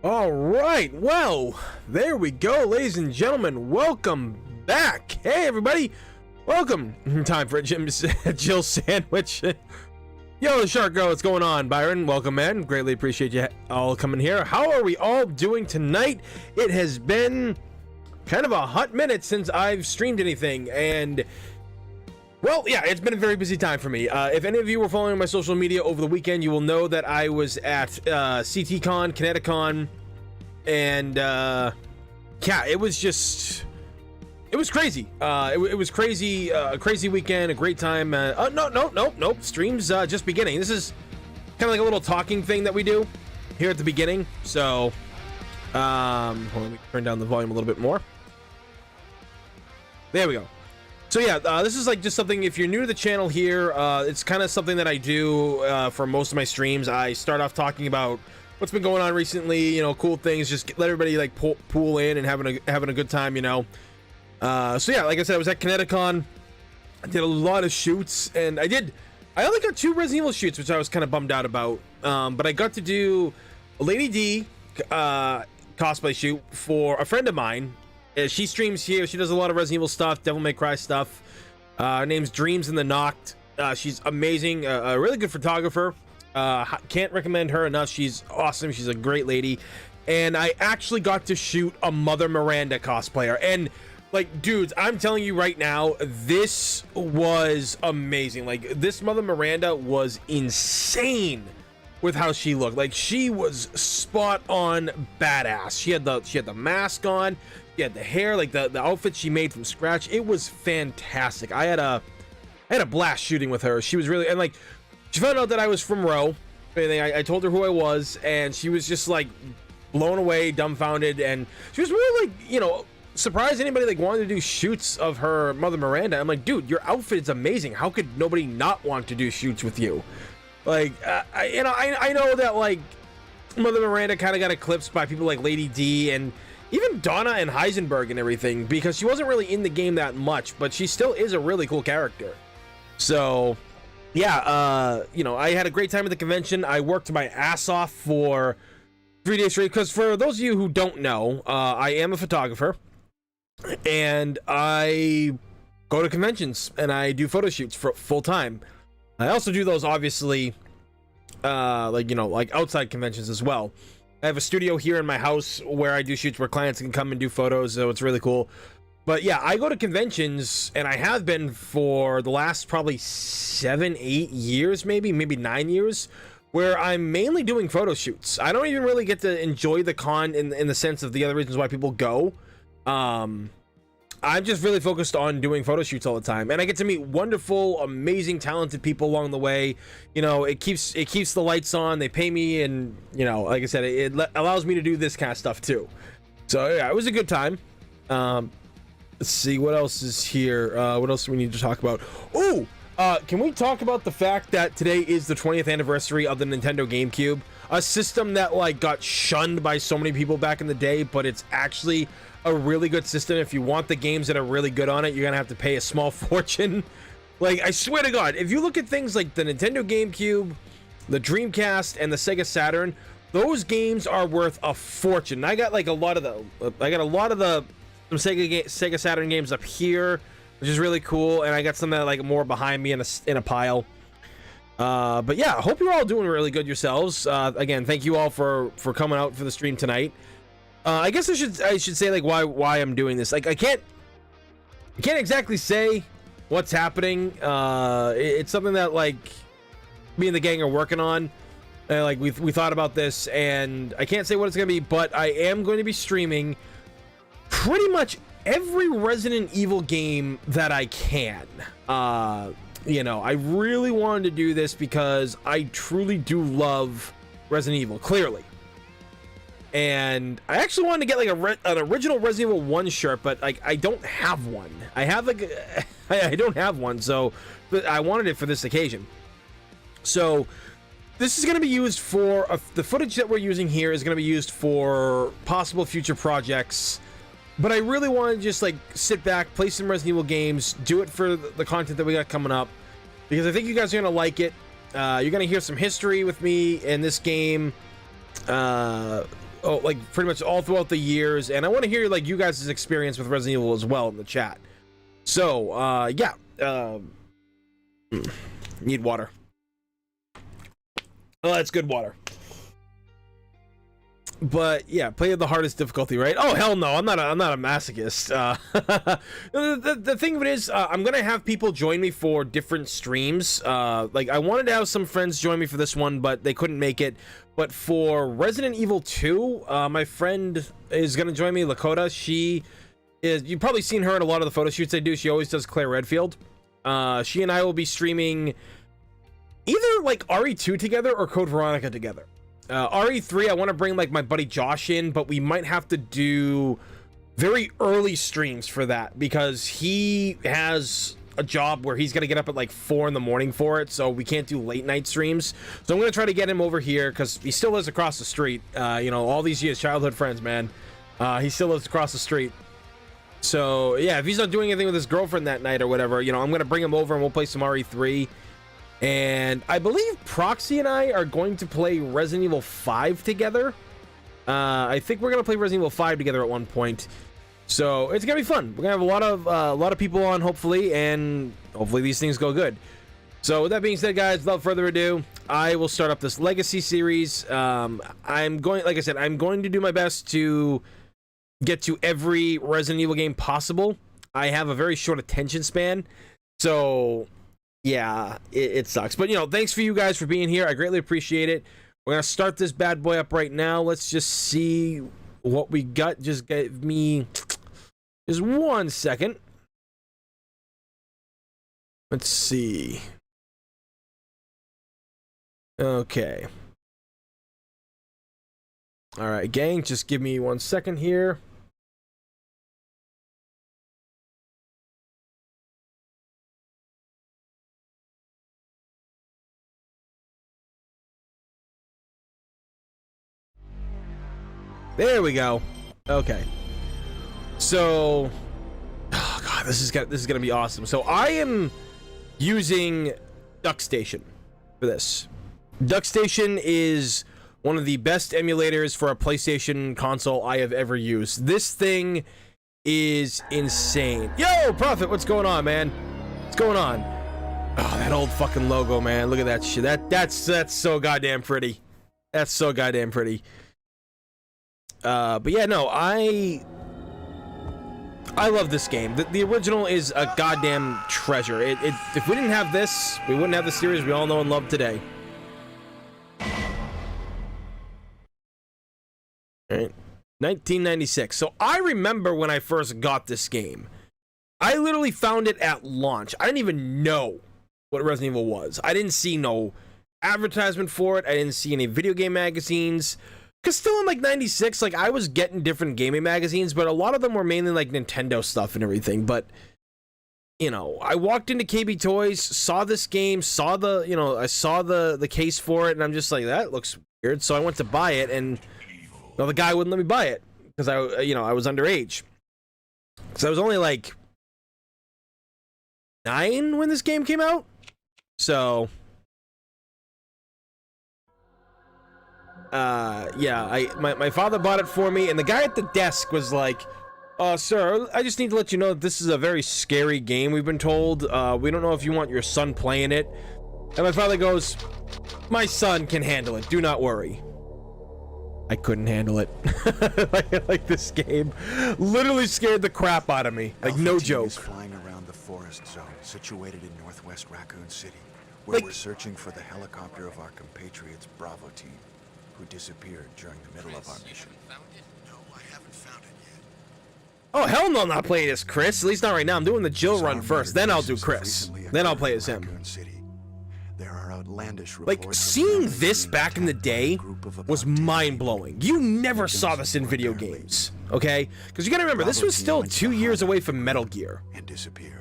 All right, well, there we go, ladies and gentlemen. Welcome back. Hey, everybody, welcome. Time for a Jill sandwich. Yo, the Shark Girl, what's going on? Byron, welcome, man. Greatly appreciate you all coming here. How are we all doing tonight? It has been kind of a hot minute since I've streamed anything, and well, yeah, it's been a very busy time for me. If any of you were following my social media over the weekend, you will know that I was at CTCon, Kineticon, and yeah, it was crazy. It was crazy, a crazy weekend, a great time. Nope. Stream's just beginning. This is kind of like a little talking thing that we do here at the beginning. So, hold on, let me turn down the volume a little bit more. There we go. So yeah, this is like just something, if you're new to the channel here, it's kind of something that I do for most of my streams. I start off talking about what's been going on recently, you know, cool things, just let everybody like pool in and having a good time, you know. So yeah, like I said, I was at Kineticon. I did a lot of shoots, and I only got 2 Resident Evil shoots, which I was kind of bummed out about. But I got to do a Lady D cosplay shoot for a friend of mine. She streams here. She does a lot of Resident Evil stuff, Devil May Cry stuff. Her name's Dreams in the Noct. She's amazing, a really good photographer. Can't recommend her enough. She's awesome. She's a great lady. And I actually got to shoot a Mother Miranda cosplayer. And like, dudes, I'm telling you right now, this was amazing. Like, this Mother Miranda was insane with how she looked. Like, she was spot on badass. She had the mask on. She had the hair, like the outfit she made from scratch. It was fantastic. I had a blast shooting with her. She was really, and like, she found out that I was from Row. I told her who I was, and she was just like blown away, dumbfounded, and she was really like, you know, surprised anybody like wanted to do shoots of her Mother Miranda. I'm like, dude, your outfit is amazing. How could nobody not want to do shoots with you? Like, I know that like Mother Miranda kind of got eclipsed by people like Lady D and even Donna and Heisenberg and everything, because she wasn't really in the game that much, but she still is a really cool character. So yeah, you know, I had a great time at the convention. I worked my ass off for 3 days straight, because for those of you who don't know, I am a photographer, and I go to conventions and I do photo shoots for full time. I also do those, obviously, like, you know, like outside conventions as well. I have a studio here in my house where I do shoots where clients can come and do photos, so it's really cool. But yeah, I go to conventions, and I have been for the last probably 7-8 years, maybe 9 years, where I'm mainly doing photo shoots. I don't even really get to enjoy the con in the sense of the other reasons why people go. I'm just really focused on doing photo shoots all the time, and I get to meet wonderful, amazing, talented people along the way. You know, it keeps the lights on. They pay me, and you know, like I said, it allows me to do this kind of stuff too. So yeah, it was a good time. Let's see what else is here. What else do we need to talk about? Oh, can we talk about the fact that today is the 20th anniversary of the Nintendo GameCube, a system that like got shunned by so many people back in the day, but it's actually a really good system. If you want the games that are really good on it, you're gonna have to pay a small fortune. Like, I swear to God, if you look at things like the Nintendo GameCube, the Dreamcast, and the Sega Saturn, those games are worth a fortune. I got like a lot of the some Sega Saturn games up here, which is really cool, and I got some that are like more behind me in a pile. But yeah, I hope you're all doing really good yourselves. Again, thank you all for coming out for the stream tonight. I guess I should say like why I'm doing this. Like, I can't exactly say what's happening. It's something that like me and the gang are working on. Like we thought about this, and I can't say what it's gonna be, but I am going to be streaming pretty much every Resident Evil game that I can. You know, I really wanted to do this because I truly do love Resident Evil, clearly. And I actually wanted to get like an original Resident Evil 1 shirt, but like I don't have one. I have like I don't have one, so but I wanted it for this occasion. So this is going to be used for the footage that we're using here is going to be used for possible future projects. But I really want to just like sit back, play some Resident Evil games, do it for the content that we got coming up, because I think you guys are going to like it. You're going to hear some history with me in this game. like pretty much all throughout the years, and I want to hear like you guys' experience with Resident Evil as well in the chat. So yeah, need water. Oh, that's good water. But yeah, play the hardest difficulty, right? Oh hell no, I'm not a masochist. The thing of it is, I'm gonna have people join me for different streams. Like I wanted to have some friends join me for this one, but they couldn't make it. But for Resident Evil 2, my friend is gonna join me, Lakota. She is, you've probably seen her at a lot of the photo shoots I do. She always does Claire Redfield. She and I will be streaming either like RE2 together or Code Veronica together. RE3, I want to bring like my buddy Josh in, but we might have to do very early streams for that because he has a job where he's gonna get up at like 4 in the morning for it, so we can't do late night streams. So I'm gonna try to get him over here because he still lives across the street. You know, all these years, childhood friends, man. He still lives across the street. So yeah, if he's not doing anything with his girlfriend that night or whatever, you know, I'm gonna bring him over and we'll play some RE3. And I believe Proxy and I are going to play Resident Evil 5 together. I think we're gonna play Resident Evil 5 together at one point, so it's gonna be fun. We're gonna have a lot of people on, hopefully, and hopefully these things go good. So with that being said, guys, without further ado, I will start up this Legacy series. I'm going, like I said, I'm going to do my best to get to every Resident Evil game possible. I have a very short attention span, so yeah, it sucks. But, you know, thanks for you guys for being here. I greatly appreciate it. We're going to start this bad boy up right now. Let's just see what we got. Just give me just 1 second. Let's see. Okay. All right, gang, just give me 1 second here. There we go. Okay. So, oh god, this is gonna be awesome. So I am using DuckStation for this. DuckStation is one of the best emulators for a PlayStation console I have ever used. This thing is insane. Yo, Prophet, what's going on, man? What's going on? Oh, that old fucking logo, man. Look at that shit. That's so goddamn pretty. That's so goddamn pretty. But yeah, no, I love this game. The original is a goddamn treasure. If we didn't have this, we wouldn't have the series we all know and love today. All right. 1996. So I remember when I first got this game. I literally found it at launch. I didn't even know what Resident Evil was. I didn't see no advertisement for it. I didn't see any video game magazines. Because still in like 96, like I was getting different gaming magazines, but a lot of them were mainly like Nintendo stuff and everything. But, you know, I walked into KB Toys, saw this game, saw the, you know, I saw the case for it, and I'm just like, that looks weird. So I went to buy it, and no, the guy wouldn't let me buy it because I was underage. Because I was only like 9 when this game came out. So yeah, my father bought it for me, and the guy at the desk was like, sir, I just need to let you know that this is a very scary game, we've been told. We don't know if you want your son playing it. And my father goes, my son can handle it, do not worry. I couldn't handle it. like this game literally scared the crap out of me. Like, no joke. Flying around the forest zone situated in northwest Raccoon City, where we're searching for the helicopter of our compatriots Bravo team, who disappeared during the middle of our mission. No, I haven't found it yet. Oh, hell no, I'm not playing as Chris. At least not right now. I'm doing the Jill run first. Then I'll do Chris. Then I'll play as him. There are outlandish like, seeing this back in the day was mind-blowing. You never saw this in video games, okay? Because you gotta remember, this was still 2 years away from Metal Gear. And disappeared.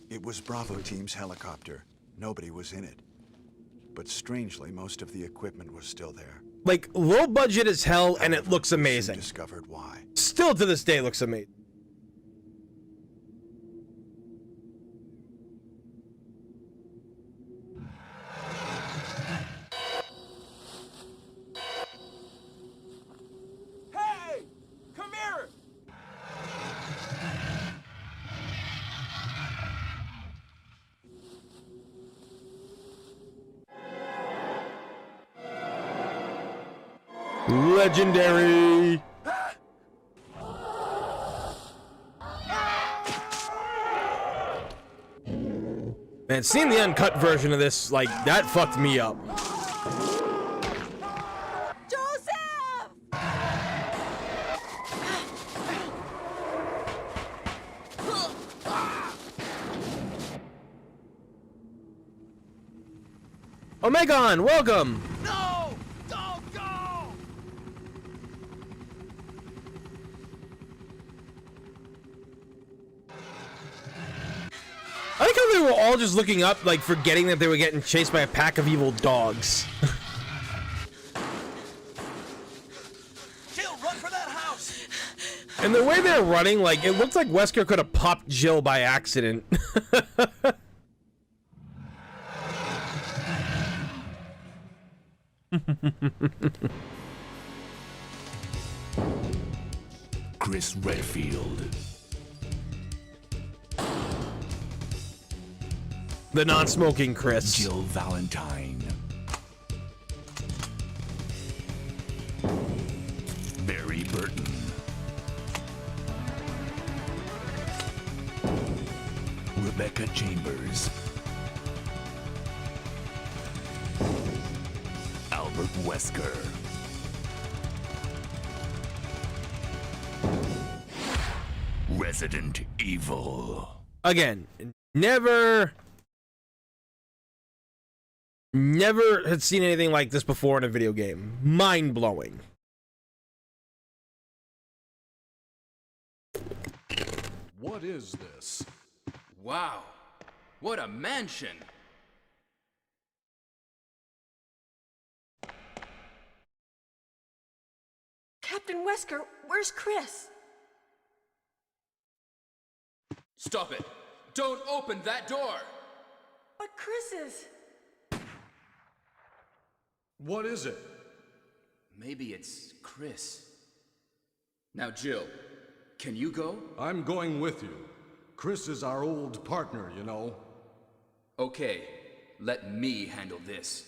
It was Bravo team's helicopter, Nobody was in it. But strangely, most of the equipment was still there. Like, low budget as hell, and it looks We soon amazing. discovered why. Still to this day looks amazing. Hey! Come here! Legendary. Man, seeing the uncut version of this, like, that fucked me up. Joseph! Omegon, welcome. No! Don't go! I like how they were all just looking up, like, forgetting that they were getting chased by a pack of evil dogs. Jill, run for that house! And the way they're running, like, it looks like Wesker could have popped Jill by accident. Chris Redfield. The non-smoking Chris. Jill Valentine. Barry Burton. Rebecca Chambers. Albert Wesker. Resident Evil. Again, never had seen anything like this before in a video game. Mind-blowing. What is this? Wow, what a mansion! Captain Wesker, where's Chris? Stop it! Don't open that door! But Chris is... What is it? Maybe it's Chris. Now, Jill, can you go? I'm going with you. Chris is our old partner, you know. Okay, let me handle this.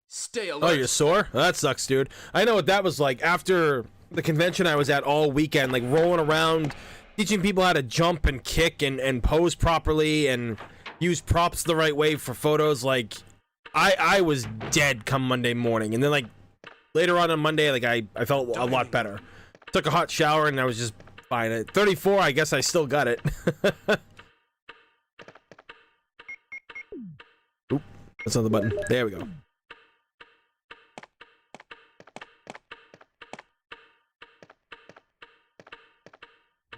Stay alert! Oh, you're sore? That sucks, dude. I know what that was like after the convention I was at all weekend, like rolling around, teaching people how to jump and kick and pose properly and use props the right way for photos. Like, I was dead come Monday morning. And then, like, later on Monday, like, I felt a lot better. Took a hot shower and I was just fine. At 34, I guess I still got it. Oop, that's not the button. There we go.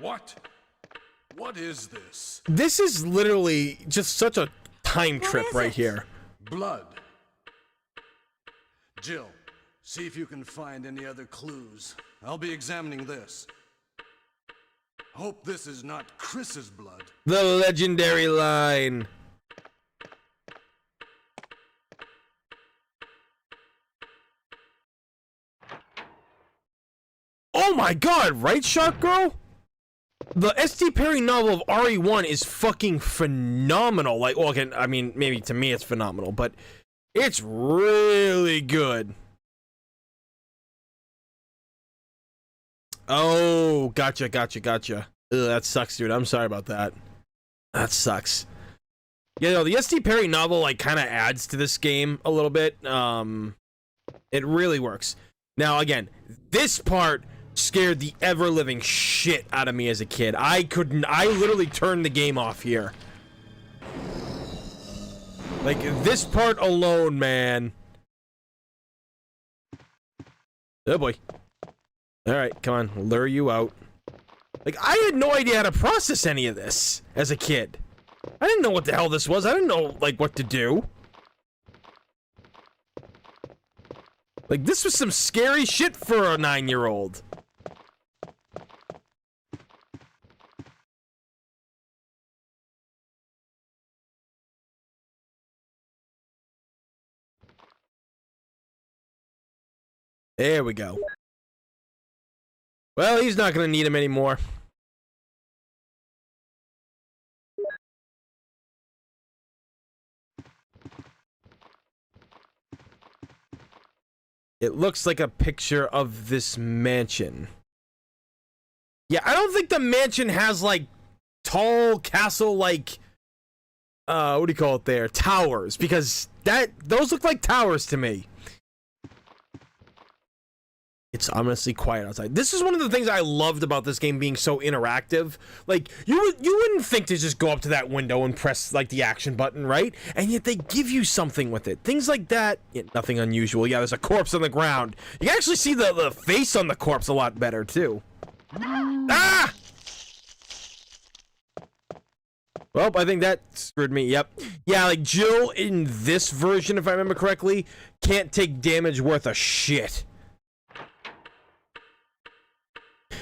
What? What is this? This is literally just such a time trip is right it? here. Blood. Jill, see if you can find any other clues. I'll be examining this. Hope this is not Chris's blood. The legendary line. Oh my god, right, Shark Girl? The S.T. Perry novel of RE1 is fucking phenomenal. Like, well, okay, I mean, maybe to me it's phenomenal, but it's really good. Oh, gotcha. Ugh, that sucks, dude. I'm sorry about that. That sucks. Yeah, no, the S.T. Perry novel, like, kind of adds to this game a little bit. It really works. Now, again, this part scared the ever-living shit out of me as a kid. I literally turned the game off here. Like, this part alone, man. Oh boy. Alright, come on, lure you out. Like, I had no idea how to process any of this as a kid. I didn't know what the hell this was. I didn't know, like, what to do. Like, this was some scary shit for a 9-year-old. There we go. Well, he's not going to need him anymore. It looks like a picture of this mansion. Yeah, I don't think the mansion has, like, tall castle, like, what do you call it there? Towers, because those look like towers to me. It's ominously quiet outside. This is one of the things I loved about this game being so interactive. Like, you wouldn't think to just go up to that window and press, like, the action button, right? And yet they give you something with it. Things like that, yeah, nothing unusual. Yeah, there's a corpse on the ground. You can actually see the face on the corpse a lot better, too. Ah! Well, I think that screwed me. Yep. Yeah, like, Jill in this version, if I remember correctly, can't take damage worth a shit.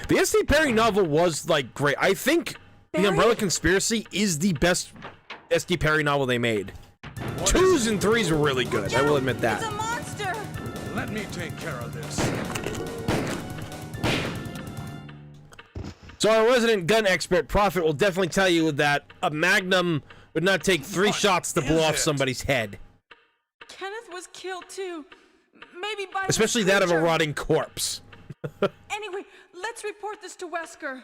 The S.D. Perry novel was, like, great. I think The Umbrella Conspiracy is the best S.D. Perry novel they made. 2s and 3s were really good, I will admit that. It's a monster! Let me take care of this. So our resident gun expert, Prophet, will definitely tell you that a Magnum would not take 3 shots to blow off somebody's head. Kenneth was killed too. Maybe by this Especially that of a creature. rotting corpse. Anyway, let's report this to Wesker.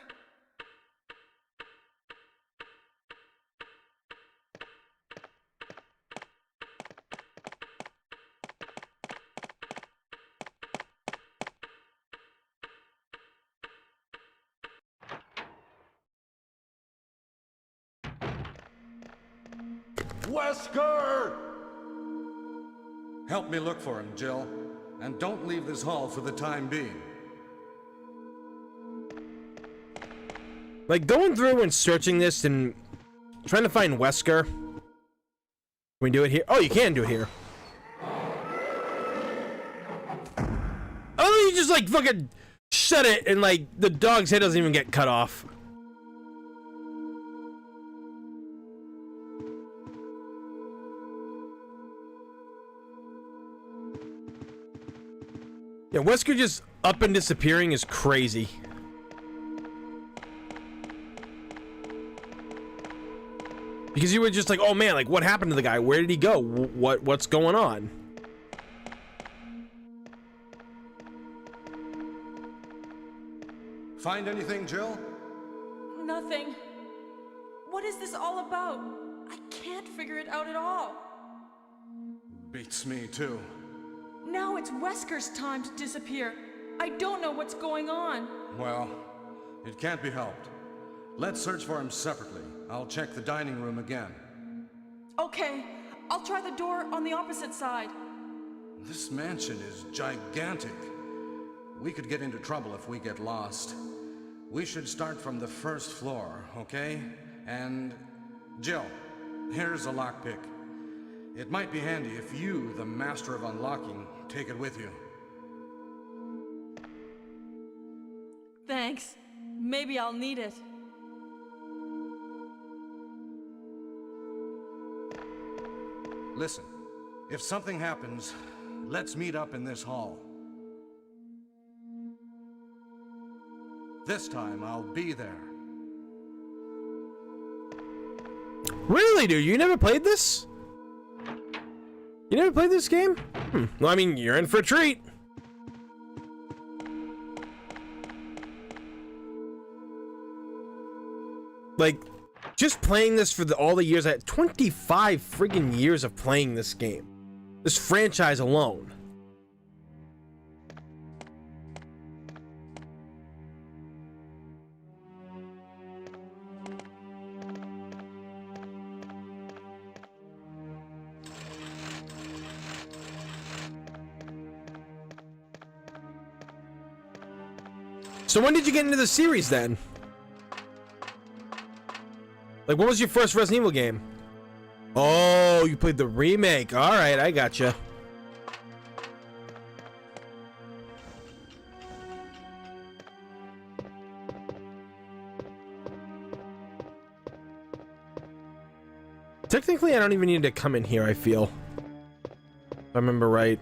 Wesker! Help me look for him, Jill. And don't leave this hall for the time being. Like, going through and searching this and trying to find Wesker. Can we do it here? Oh, you can do it here. Oh, you just, like, fucking shut it and, like, the dog's head doesn't even get cut off. Yeah, Wesker just up and disappearing is crazy. Because you were just like, oh man, like what happened to the guy? Where did he go? What's going on? Find anything, Jill? Nothing. What is this all about? I can't figure it out at all. Beats me, too. Now it's Wesker's time to disappear. I don't know what's going on. Well, it can't be helped. Let's search for him separately. I'll check the dining room again. Okay, I'll try the door on the opposite side. This mansion is gigantic. We could get into trouble if we get lost. We should start from the first floor, okay? And Jill, here's a lockpick. It might be handy if you, the master of unlocking, take it with you. Thanks. Maybe I'll need it. Listen, if something happens, let's meet up in this hall. This time, I'll be there. Really, dude? You never played this? You never played this game? Well, I mean, you're in for a treat. Like, just playing this for all the years, I had 25 friggin' years of playing this game. This franchise alone. So when did you get into the series then? Like, what was your first Resident Evil game? Oh, you played the remake. All right, I gotcha. Technically, I don't even need to come in here, I feel. If I remember right.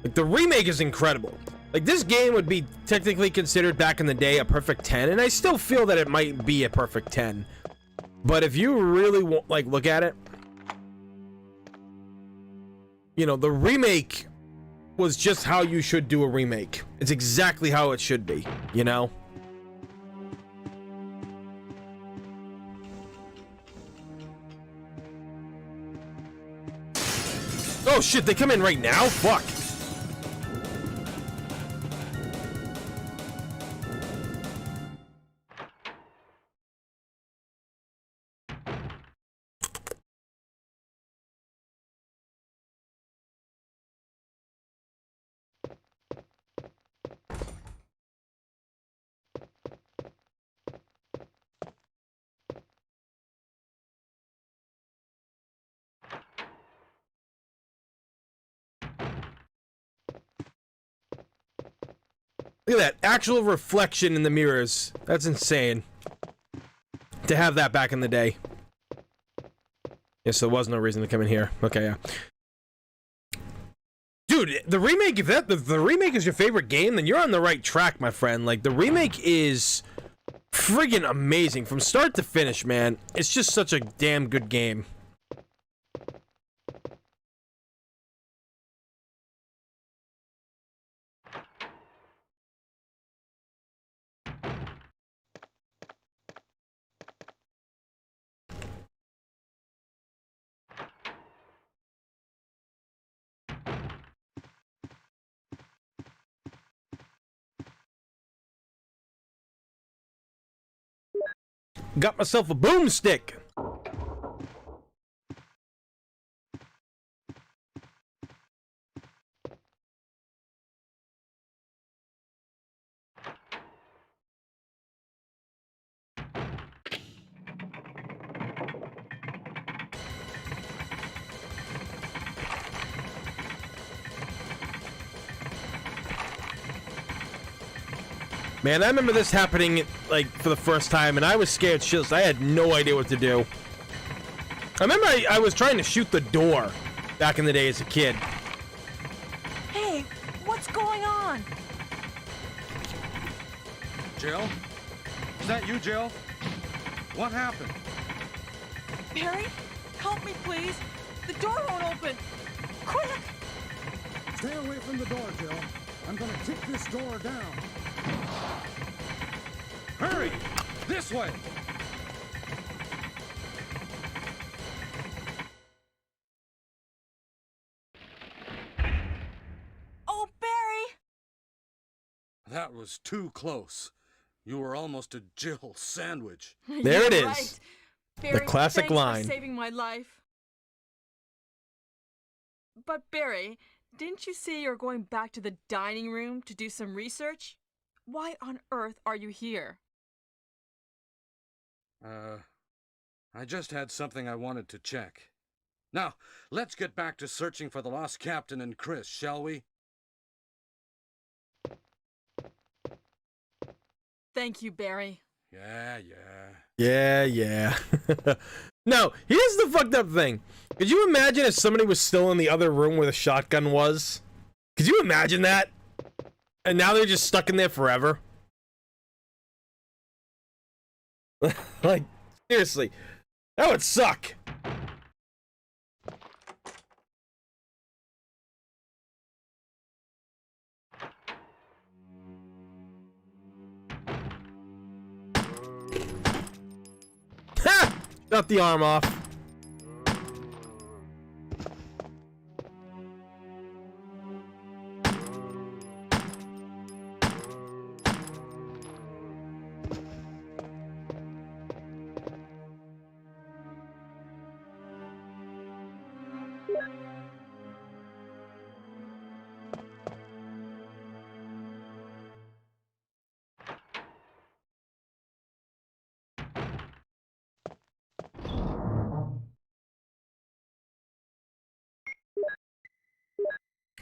Like, the remake is incredible. Like, this game would be technically considered back in the day a perfect 10, and I still feel that it might be a perfect 10. But if you really want, like, look at it, you know, the remake was just how you should do a remake. It's exactly how it should be, you know? Oh shit, they come in right now? Fuck. Look at that actual reflection in the mirrors. That's insane. To have that back in the day. Yes, there was no reason to come in here. Okay, yeah. Dude, the remake, if the remake is your favorite game, then you're on the right track, my friend. Like, the remake is friggin' amazing from start to finish, man. It's just such a damn good game. Got myself a boomstick. Man, I remember this happening, like, for the first time, and I was scared shitless. I had no idea what to do. I remember I was trying to shoot the door back in the day as a kid. Hey, what's going on? Jill? Is that you, Jill? What happened? Barry, help me, please. The door won't open. Quick! Stay away from the door, Jill. I'm gonna kick this door down. Hurry! This way! Oh, Barry! That was too close. You were almost a Jill sandwich. There it is. Right. Barry, The classic thanks line. for saving my life. But Barry, didn't you say you're going back to the dining room to do some research? Why on earth are you here? I just had something I wanted to check. Now, let's get back to searching for the lost captain and Chris, shall we? Thank you, Barry. Yeah. Yeah. No, here's the fucked up thing. Could you imagine if somebody was still in the other room where the shotgun was? Could you imagine that? And now they're just stuck in there forever? Like, seriously. That would suck. Ha! Shut the arm off.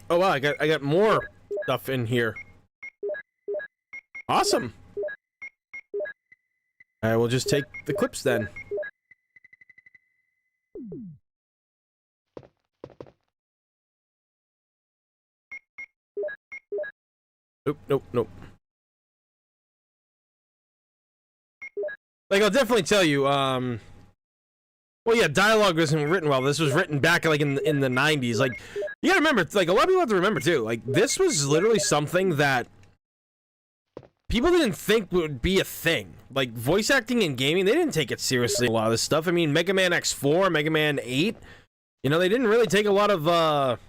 Oh wow, I got more stuff in here. Awesome. I will just take the clips then. Nope. Like, I'll definitely tell you, well, yeah, dialogue isn't written well. This was written back, like, in the 90s. Like, you gotta remember, like, a lot of people have to remember, too. Like, this was literally something that people didn't think would be a thing. Like, voice acting in gaming, they didn't take it seriously, a lot of this stuff. I mean, Mega Man X4, Mega Man 8, you know, they didn't really take a lot of,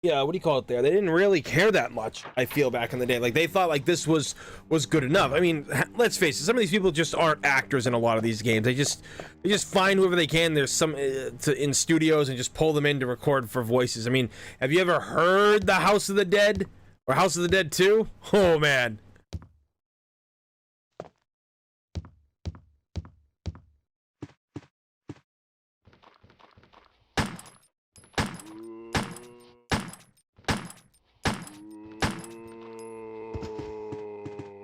yeah, what do you call it there? They didn't really care that much, I feel, back in the day. Like, they thought, like, this was good enough. I mean, let's face it, some of these people just aren't actors in a lot of these games. They just find whoever they can. There's some in studios and just pull them in to record for voices. I mean, have you ever heard the House of the Dead? Or House of the Dead 2? Oh, man.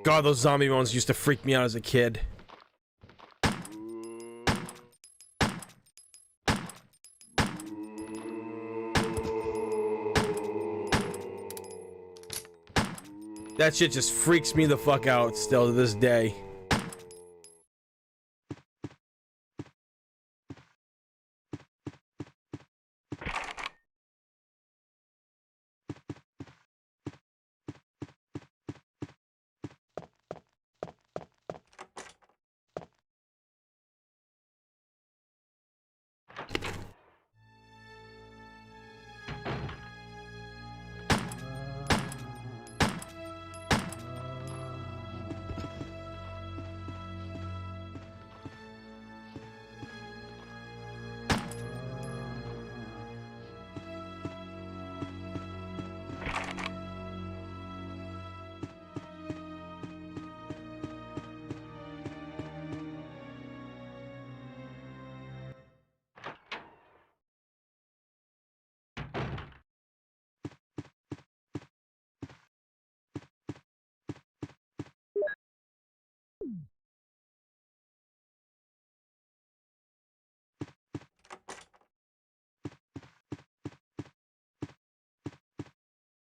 God, those zombie ones used to freak me out as a kid. That shit just freaks me the fuck out still to this day.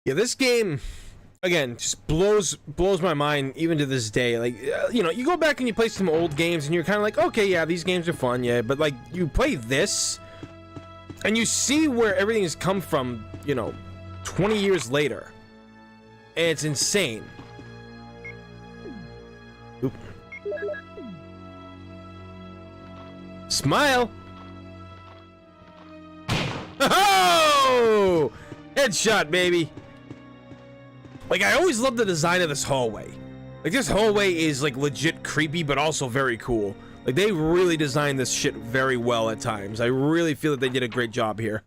Yeah, this game, again, just blows my mind even to this day. Like, you know, you go back and you play some old games and you're kind of like, okay, yeah, these games are fun, yeah, but like, you play this and you see where everything has come from, you know, 20 years later, and it's insane. Oop. Smile. Oh! Headshot, baby. Like, I always love the design of this hallway. Like, this hallway is, like, legit creepy, but also very cool. Like, they really designed this shit very well at times. I really feel that they did a great job here.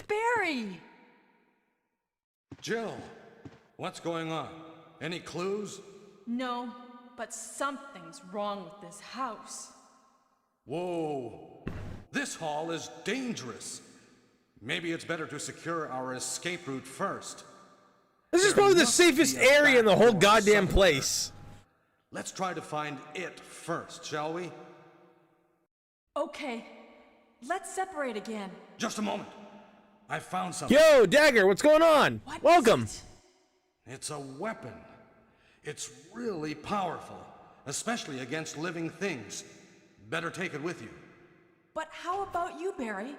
Barry! Jill, what's going on? Any clues? No, but something's wrong with this house. Whoa. This hall is dangerous. Maybe it's better to secure our escape route first. This is probably the safest area in the whole goddamn place. Let's try to find it first, shall we? Okay, let's separate again. Just a moment. I found something. Yo, Dagger, what's going on? What Welcome. is it? It's a weapon. It's really powerful, especially against living things. Better take it with you. But how about you, Barry?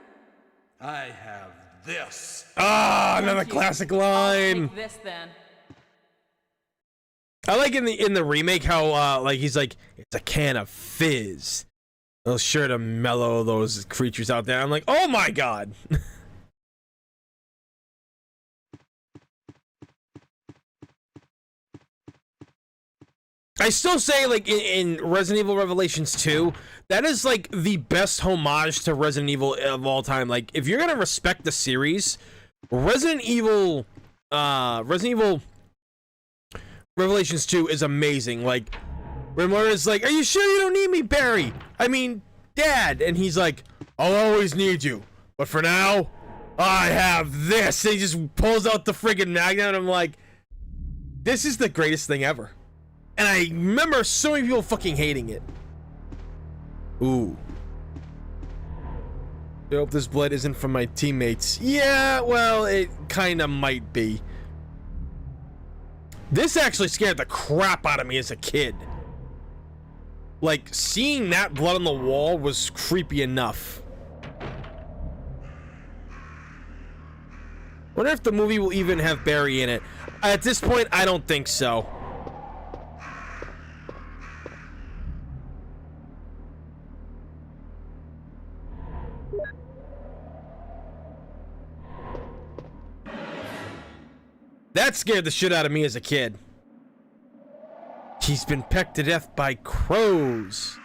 I have this. Ah, another Thank you. classic I'll line. take this then. I like in the remake how like he's like, it's a can of fizz. It'll sure to mellow those creatures out there. I'm like, oh my god. I still say, like, in Resident Evil Revelations 2, that is, like, the best homage to Resident Evil of all time. Like, if you're gonna respect the series, Resident Evil Revelations 2 is amazing. Like, Rimler's like, are you sure you don't need me, Barry? I mean, Dad. And he's like, I'll always need you. But for now, I have this. And he just pulls out the friggin' magnet, and I'm like, this is the greatest thing ever. And I remember so many people fucking hating it. Ooh. I hope this blood isn't from my teammates. Yeah, well, it kind of might be. This actually scared the crap out of me as a kid. Like, seeing that blood on the wall was creepy enough. Wonder if the movie will even have Barry in it. At this point, I don't think so. That scared the shit out of me as a kid. He's been pecked to death by crows.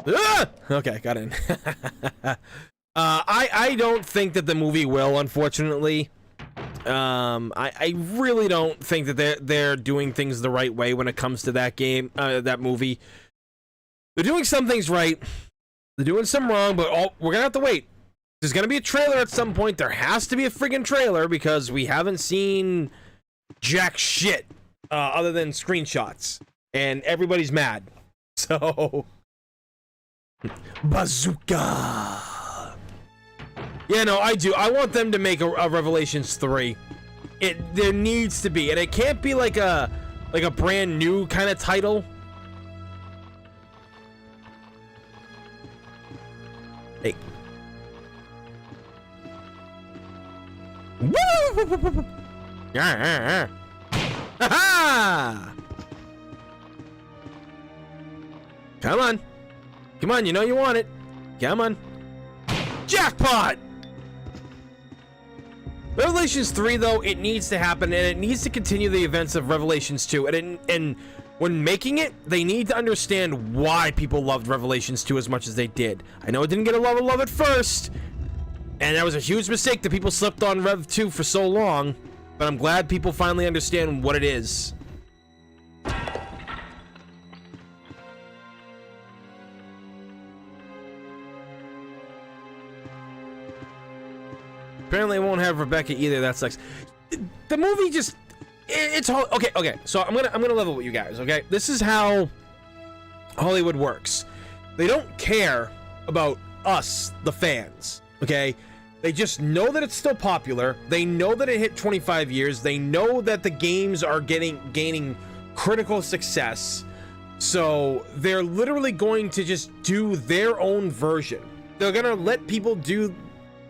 Ah! Okay, got in. I don't think that the movie will, unfortunately. I really don't think that they're doing things the right way when it comes to that game, that movie. They're doing some things right. They're doing some wrong, but we're gonna have to wait. There's gonna be a trailer at some point. There has to be a friggin' trailer because we haven't seen jack shit other than screenshots, and everybody's mad. So, bazooka. Yeah, no, I do. I want them to make a Revelations 3. There needs to be, and it can't be like a brand new kind of title. Hey. Woo! Yeah. Ha! Come on. Come on, you know you want it. Come on. Jackpot! Revelations 3, though, it needs to happen, and it needs to continue the events of Revelations 2. And when making it, they need to understand why people loved Revelations 2 as much as they did. I know it didn't get a lot of love at first, and that was a huge mistake that people slept on Rev 2 for so long, but I'm glad people finally understand what it is. Apparently, it won't have Rebecca either. That sucks. The movie just... It's okay. So I'm gonna level with you guys. Okay, this is how Hollywood works. They don't care about us, the fans. Okay, they just know that it's still popular. They know that it hit 25 years. They know that the games are gaining critical success. So they're literally going to just do their own version. They're gonna let people do,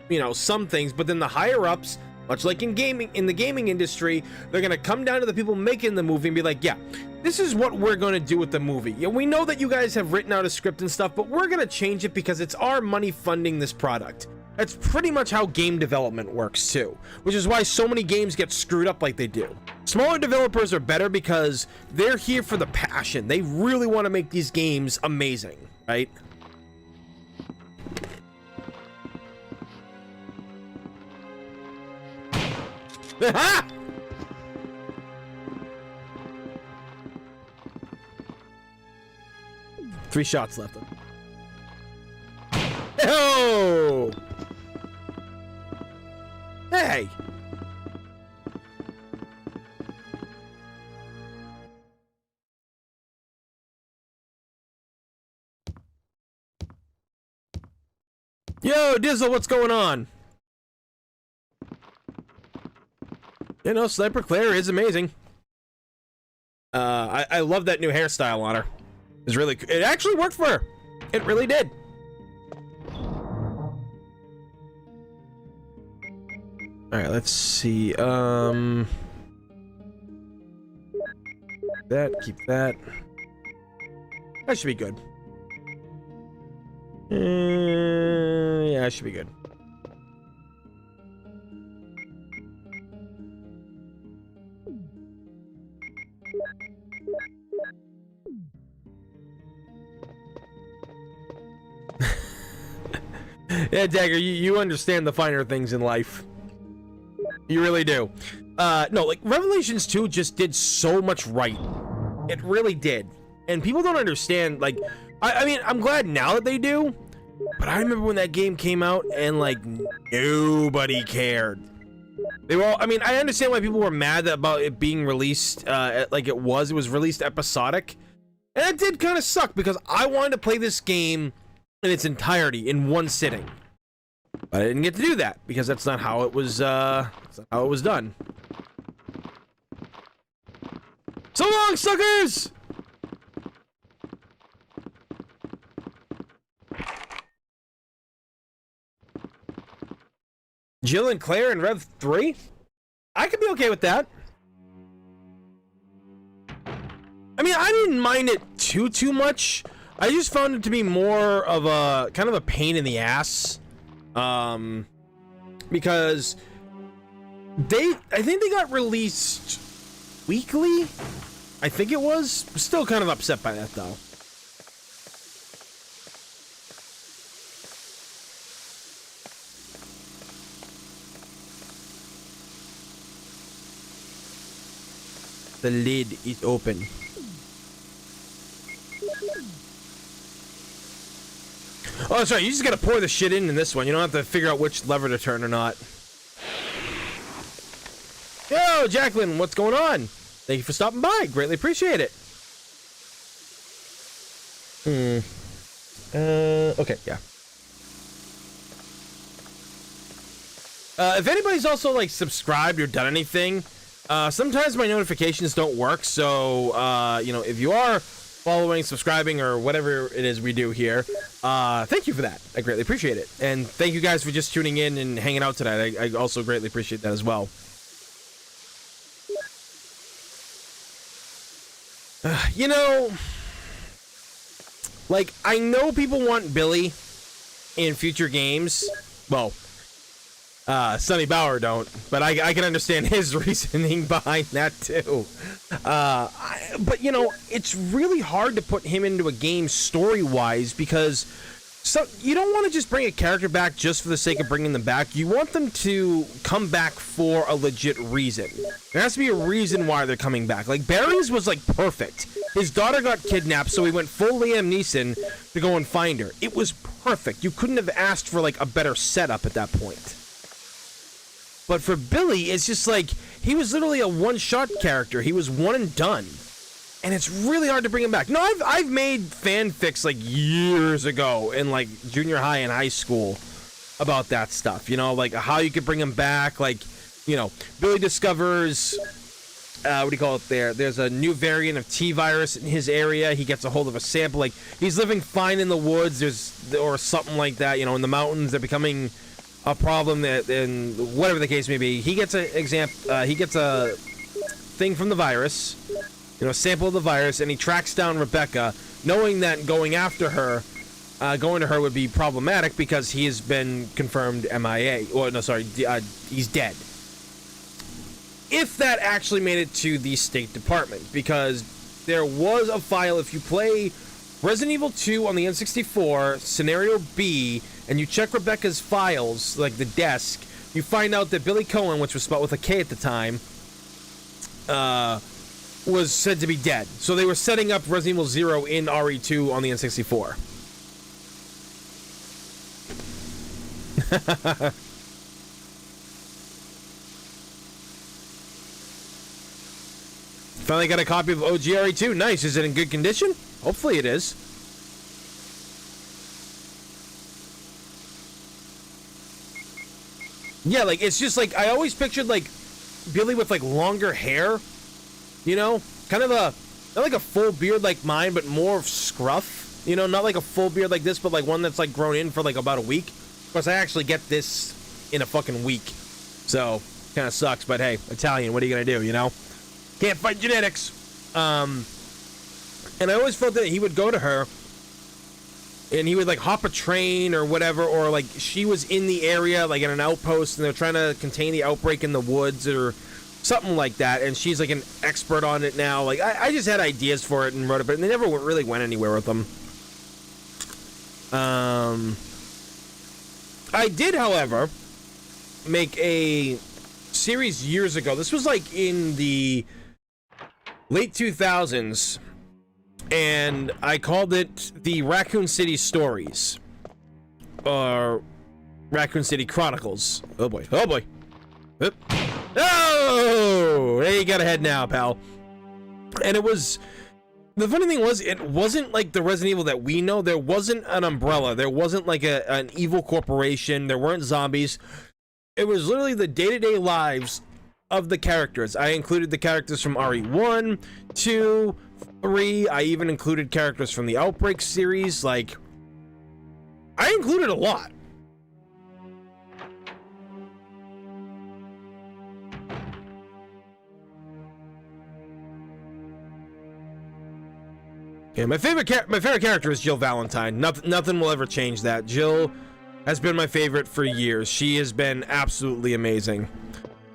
you know, some things, but then the higher ups, much like in the gaming industry, they're gonna come down to the people making the movie and be like, yeah, this is what we're gonna do with the movie. Yeah, we know that you guys have written out a script and stuff, but we're gonna change it because it's our money funding this product. That's pretty much how game development works too, which is why so many games get screwed up like they do. Smaller developers are better because they're here for the passion. They really want to make these games amazing, right? Ha! 3 shots left. Oh! Hey! Yo, Dizzle, what's going on? You know, Sniper Claire is amazing. I love that new hairstyle on her. It's really, it actually worked for her. It really did. All right, let's see. That, keep that. That should be good. Yeah, that should be good. Yeah, Dagger, you understand the finer things in life. You really do. No, like, Revelations 2 just did so much right. It really did. And people don't understand, like, I mean, I'm glad now that they do, but I remember when that game came out and, like, nobody cared. They were all, I mean, I understand why people were mad about it being released, like it was released episodic. And it did kind of suck because I wanted to play this game in its entirety in one sitting. But I didn't get to do that because that's not how it was, done. So long, suckers! Jill and Claire in Rev 3? I could be okay with that. I mean, I didn't mind it too much. I just found it to be more of a kind of a pain in the ass. Because I think they got released weekly. I think it was. Still kind of upset by that though. The lid is open. Oh, that's right. You just gotta pour the shit in this one. You don't have to figure out which lever to turn or not. Yo, Jacqueline, what's going on? Thank you for stopping by. Greatly appreciate it. Okay, yeah. If anybody's also like subscribed or done anything, sometimes my notifications don't work. So, you know, if you are following, subscribing, or whatever it is we do here, thank you for that. I greatly appreciate it. And thank you guys for just tuning in and hanging out tonight. I also greatly appreciate that as well. You know, like, I know people want Billy in future games. Well, Sonny Bauer don't, but I can understand his reasoning behind that too. But you know, it's really hard to put him into a game story-wise because you don't want to just bring a character back just for the sake of bringing them back. You want them to come back for a legit reason. There has to be a reason why they're coming back. Like, Barry's was like perfect. His daughter got kidnapped, so he went full Liam Neeson to go and find her. It was perfect. You couldn't have asked for like a better setup at that point. But for Billy, it's just like, he was literally a one-shot character. He was one and done. And it's really hard to bring him back. No, I've made fanfics like years ago in like junior high and high school about that stuff. You know, like how you could bring him back. Like, you know, Billy discovers, what do you call it there? There's a new variant of T-virus in his area. He gets a hold of a sample. Like, he's living fine in the woods. Or something like that. You know, in the mountains, they're becoming a problem. That, and whatever the case may be, he gets a thing from the virus. You know, a sample of the virus, and he tracks down Rebecca, knowing that going to her would be problematic because he has been confirmed MIA. Or no, sorry, he's dead. If that actually made it to the State Department, because there was a file, if you play Resident Evil 2 on the N64, Scenario B, and you check Rebecca's files, like the desk, you find out that Billy Cohen, which was spelled with a K at the time, was said to be dead. So they were setting up Resident Evil 0 in RE2 on the N64. Finally got a copy of OG RE2. Nice. Is it in good condition? Hopefully it is. Yeah, like, it's just like, I always pictured like Billy with like longer hair. You know, kind of not like a full beard like mine, but more of scruff. You know, not like a full beard like this, but like one that's like grown in for like about a week. Of course, I actually get this in a fucking week. So, kind of sucks, but hey, Italian, what are you gonna do, you know? Can't fight genetics. And I always felt that he would go to her, and he would like hop a train or whatever, or like she was in the area, like in an outpost, and they're trying to contain the outbreak in the woods or something like that, and she's like an expert on it now. Like, I just had ideas for it and wrote it, but they never really went anywhere with them. I did, however, make a series years ago. This was like in the late 2000s, and I called it the Raccoon City Stories, or Raccoon City Chronicles. Oh boy, oh boy. Oop. Oh, there you got ahead now, pal. And it was, the funny thing was, it wasn't like the Resident Evil that we know. There wasn't an umbrella. There wasn't like an evil corporation. There weren't zombies. It was literally the day-to-day lives of the characters. I included the characters from RE1, 2, 3. I even included characters from the Outbreak series. Like, I included a lot. Yeah, my favorite character is Jill Valentine. Nothing will ever change that. Jill has been my favorite for years. She has been absolutely amazing.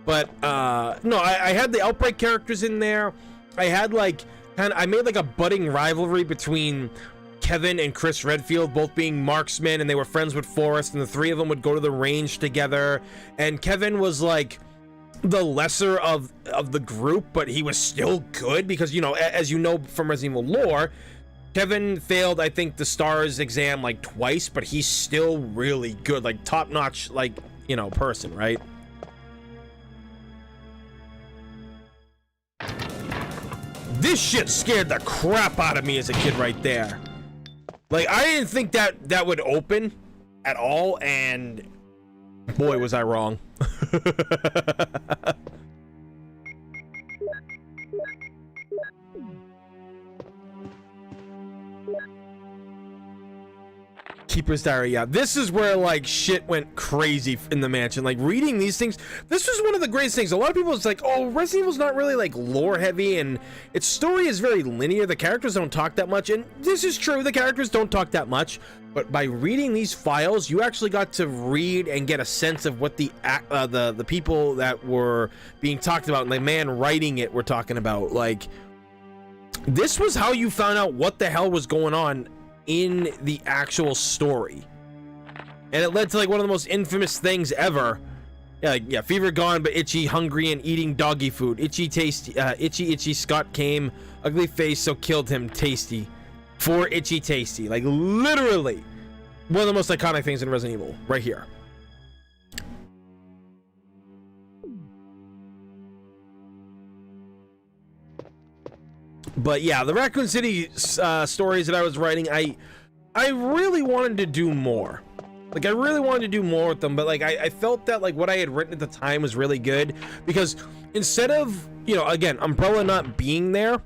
But no, I had the Outbreak characters in there. I had like I made like a budding rivalry between Kevin and Chris Redfield, both being marksmen, and they were friends with Forrest, and the three of them would go to the range together. And Kevin was like the lesser of the group, but he was still good because, you know, as you know from Resident Evil lore, Kevin failed, I think, the STARS exam like twice, but he's still really good, like top-notch, like, you know, person, right? This shit scared the crap out of me as a kid right there. Like, I didn't think that would open at all, and boy, was I wrong. Keeper's Diary, yeah. This is where, like, shit went crazy in the mansion. Like, reading these things, this was one of the greatest things. A lot of people is like, oh, Resident Evil's not really, like, lore heavy, and its story is very linear. The characters don't talk that much, and this is true. The characters don't talk that much, but by reading these files, you actually got to read and get a sense of what the people that were being talked about and the man writing it were talking about. Like, this was how you found out what the hell was going on in the actual story, and it led to like one of the most infamous things ever. Yeah, like, yeah, fever gone but itchy, hungry and eating doggy food. Itchy tasty, itchy Scott came, ugly face so killed him tasty. For itchy tasty, like literally one of the most iconic things in Resident Evil right here. But yeah, the Raccoon City stories that I was writing, I really wanted to do more. Like, I really wanted to do more with them, but like I felt that like what I had written at the time was really good, because instead of, you know, again, Umbrella not being there,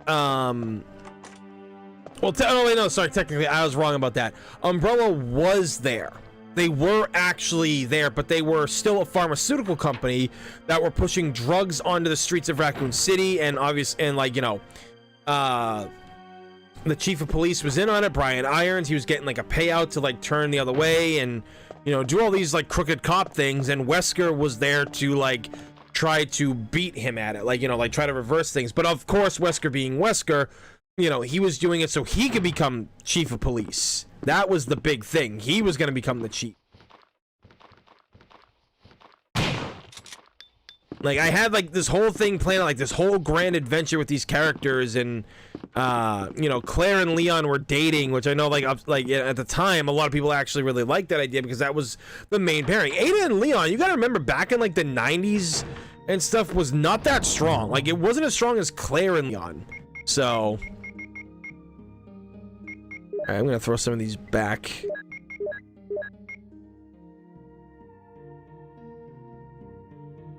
well, oh wait, no, sorry, technically I was wrong about that. Umbrella was there. They were actually there, but they were still a pharmaceutical company that were pushing drugs onto the streets of Raccoon City, and like, you know, the chief of police was in on it, Brian Irons. He was getting like a payout to like turn the other way and, you know, do all these like crooked cop things, and Wesker was there to like try to beat him at it, like, you know, like try to reverse things. But of course, Wesker being Wesker, you know, he was doing it so he could become chief of police. That was the big thing. He was going to become the chief. Like, I had like this whole thing planned, like this whole grand adventure with these characters, and you know, Claire and Leon were dating, which I know like at the time a lot of people actually really liked that idea because that was the main pairing. Ada and Leon, you got to remember back in like the 90s and stuff, was not that strong. Like, it wasn't as strong as Claire and Leon. So alright, I'm gonna throw some of these back.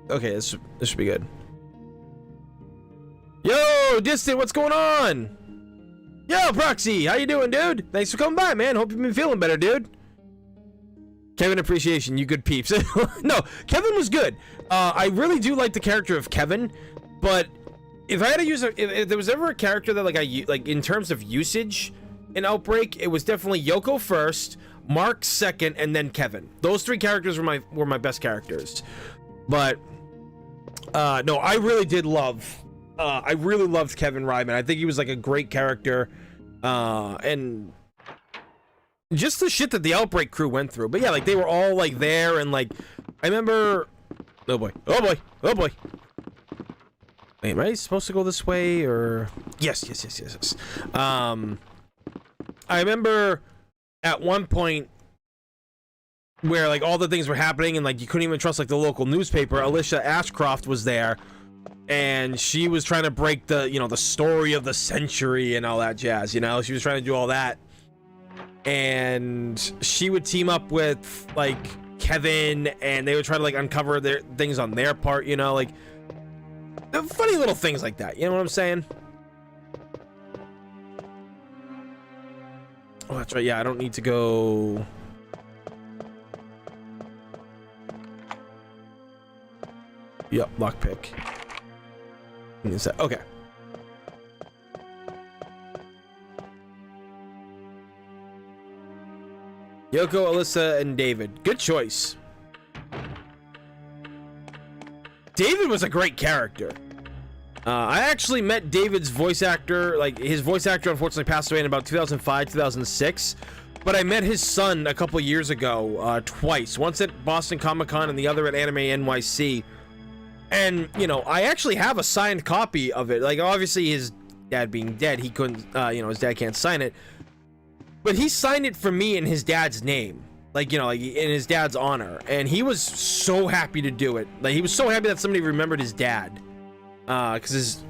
Okay, this should be good. Yo, Distant, what's going on? Yo, Proxy, how you doing, dude? Thanks for coming by, man. Hope you've been feeling better, dude. Kevin appreciation, you good peeps. No, Kevin was good. I really do like the character of Kevin, but if I had to use if there was ever a character that like in terms of usage in Outbreak, it was definitely Yoko first, Mark second, and then Kevin. Those three characters were my best characters. But no, I really did love I really loved Kevin Ryman. I think he was like a great character, and just the shit that the Outbreak crew went through. But yeah, like they were all like there, and like I remember, oh boy, oh boy, oh boy. Wait, am I supposed to go this way or? Yes. I remember at one point where like all the things were happening and like you couldn't even trust like the local newspaper. Alicia Ashcroft was there and she was trying to break the, you know, the story of the century and all that jazz, you know. She was trying to do all that, and she would team up with like Kevin and they would try to like uncover their things on their part, you know, like funny little things like that, you know what I'm saying? Oh, that's right. Yeah, I don't need to go. Yep, lockpick. Okay. Yoko, Alyssa, and David. Good choice. David was a great character. I actually met David's voice actor. Like, his voice actor unfortunately passed away in about 2005, 2006. But I met his son a couple years ago, twice. Once at Boston Comic-Con and the other at Anime NYC. And, you know, I actually have a signed copy of it. Like, obviously, his dad being dead, he couldn't, you know, his dad can't sign it. But he signed it for me in his dad's name. Like, you know, like, in his dad's honor. And he was so happy to do it. Like, he was so happy that somebody remembered his dad. Because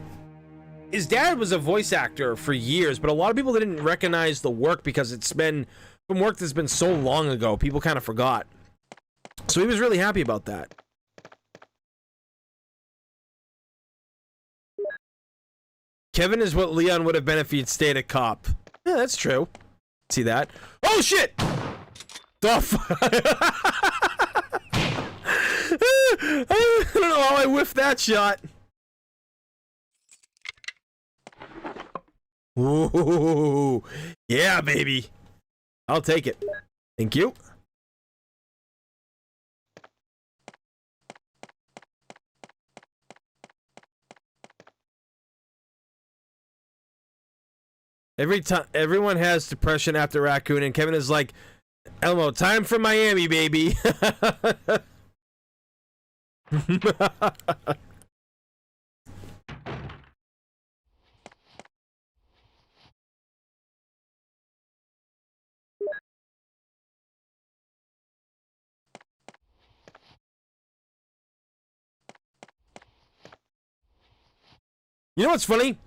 his dad was a voice actor for years, but a lot of people didn't recognize the work because it's been from work that's been so long ago. People kind of forgot. So he was really happy about that. Kevin is what Leon would have been if he'd stayed a cop. Yeah, that's true. See that? Oh shit! The fuck? I don't know how I whiffed that shot. Ooh, yeah, baby. I'll take it. Thank you. Every time, everyone has depression after Raccoon, and Kevin is like, Elmo, time for Miami, baby. You know what's funny?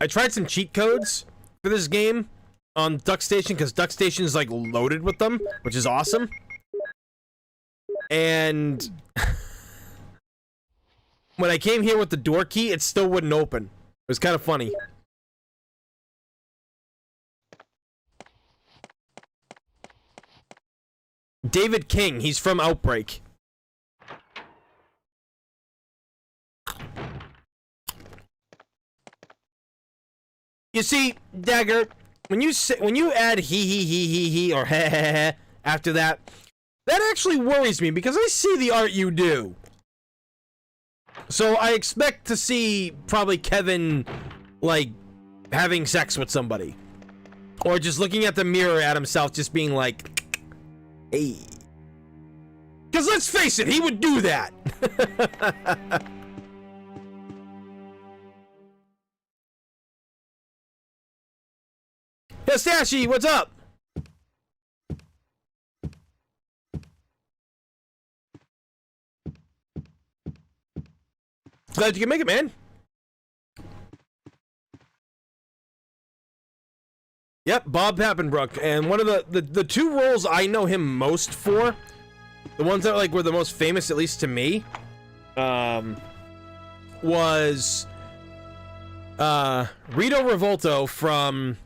I tried some cheat codes for this game on DuckStation because DuckStation is like loaded with them, which is awesome. And when I came here with the door key, it still wouldn't open. It was kind of funny. David King, he's from Outbreak. You see, Dagger, when you add he or heh after that, that actually worries me because I see the art you do. So I expect to see probably Kevin like having sex with somebody, or just looking at the mirror at himself, just being like, "Hey," because let's face it, he would do that. Pistachi, what's up? Glad you can make it, man. Yep, Bob Pappenbrook. And one of the two roles I know him most for, the ones that like were the most famous, at least to me, was Rito Revolto from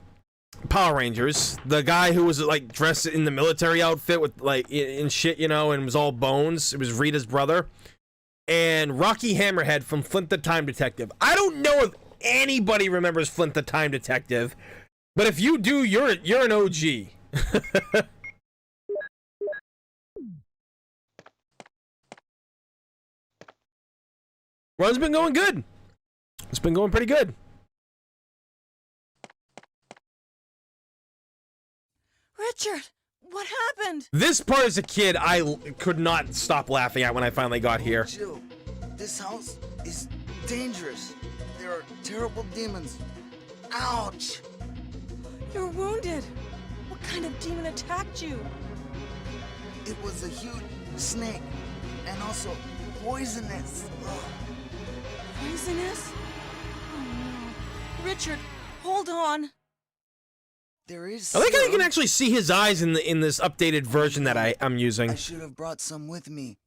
Power Rangers, the guy who was like dressed in the military outfit with like in shit, you know, and was all bones. It was Rita's brother. And Rocky Hammerhead from Flint the Time Detective. I don't know if anybody remembers Flint the Time Detective, but if you do, you're an OG. Run's been going good. It's been going pretty good. Richard, what happened? This part as a kid, I could not stop laughing at when I finally got here. Jill, this house is dangerous. There are terrible demons. Ouch! You're wounded. What kind of demon attacked you? It was a huge snake, and also poisonous. Ugh. Poisonous? Oh no. Richard, hold on. There is. I like how you can serum. actually see his eyes in this updated version that I'm using. I should have brought some with me.